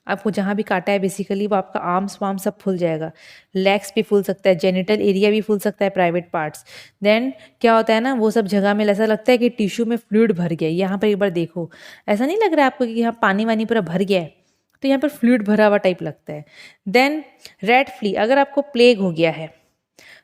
Speaker 1: आपको जहाँ भी काटा है बेसिकली, वो आपका आर्म्स वार्म सब फूल जाएगा, लेग्स भी फूल सकता है, जेनिटल एरिया भी फूल सकता है, प्राइवेट पार्ट्स। देन क्या होता है ना, वो सब जगह में ऐसा लगता है कि टिश्यू में फ्लूइड भर गया है। यहाँ पर एक बार देखो, ऐसा नहीं लग रहा है आपको कि यहाँ पानी वानी पूरा भर गया है, तो यहाँ पर फ्लूइड भरा हुआ टाइप लगता है। देन रेड फ्ली, अगर आपको प्लेग हो गया है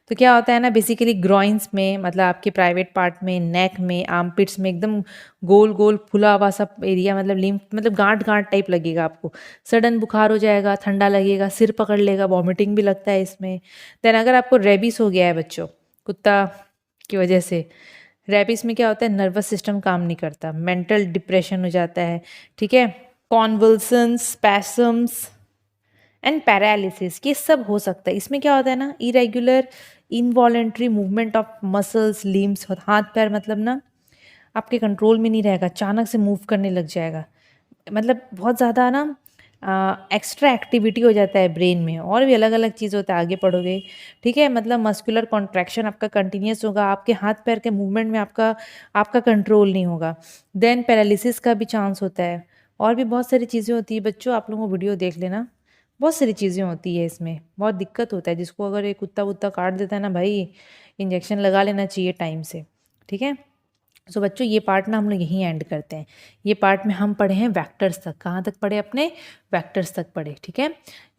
Speaker 1: तो क्या होता है ना, बेसिकली ग्रॉइंस में, मतलब आपके प्राइवेट पार्ट में, नेक में, आर्मपिट्स में एकदम गोल गोल फुला हुआ सब एरिया, मतलब लिम्फ, मतलब गांठ गांठ टाइप लगेगा आपको, सडन बुखार हो जाएगा, ठंडा लगेगा, सिर पकड़ लेगा, वॉमिटिंग भी लगता है इसमें। देन अगर आपको रेबिस हो गया है बच्चों, कुत्ता की वजह से, रेबिस में क्या होता है, नर्वस सिस्टम काम नहीं करता, मेंटल डिप्रेशन हो जाता है, ठीक है, कॉन्वल्सन्स, स्पैसम्स एंड पैरालिसिस, ये सब हो सकता है। इसमें क्या होता है ना, irregular involuntary movement of muscles, limbs, हाथ पैर, मतलब ना आपके कंट्रोल में नहीं रहेगा, अचानक से मूव करने लग जाएगा, मतलब बहुत ज़्यादा ना एक्स्ट्रा एक्टिविटी हो जाता है ब्रेन में, और भी अलग अलग चीज़ होता है, आगे पढ़ोगे, ठीक है। मतलब मस्कुलर कॉन्ट्रैक्शन आपका कंटिन्यूस होगा, आपके हाथ पैर के मूवमेंट में आपका आपका कंट्रोल नहीं होगा। देन पैरालिसिस का भी चांस होता है, और भी बहुत सारी चीज़ें होती है बच्चों, आप लोगों को वीडियो देख लेना, बहुत सारी चीज़ें होती है इसमें, बहुत दिक्कत होता है। जिसको अगर एक कुत्ता वुत्ता काट देता है ना भाई, इंजेक्शन लगा लेना चाहिए टाइम से, ठीक है। सो बच्चों ये पार्ट ना हम लोग यहीं एंड करते हैं। ये पार्ट में हम पढ़े हैं वेक्टर्स तक, कहाँ तक पढ़े अपने, वेक्टर्स तक पढ़े, ठीक है।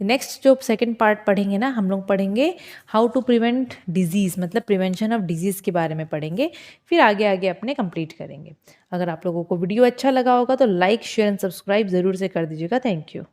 Speaker 1: नेक्स्ट जो सेकंड पार्ट पढ़ेंगे ना, हम लोग पढ़ेंगे हाउ टू प्रिवेंट डिजीज़, मतलब प्रिवेंशन ऑफ डिजीज़ के बारे में पढ़ेंगे, फिर आगे आगे अपने कंप्लीट करेंगे। अगर आप लोगों को वीडियो अच्छा लगा होगा तो लाइक शेयर एंड सब्सक्राइब ज़रूर से कर दीजिएगा। Thank you.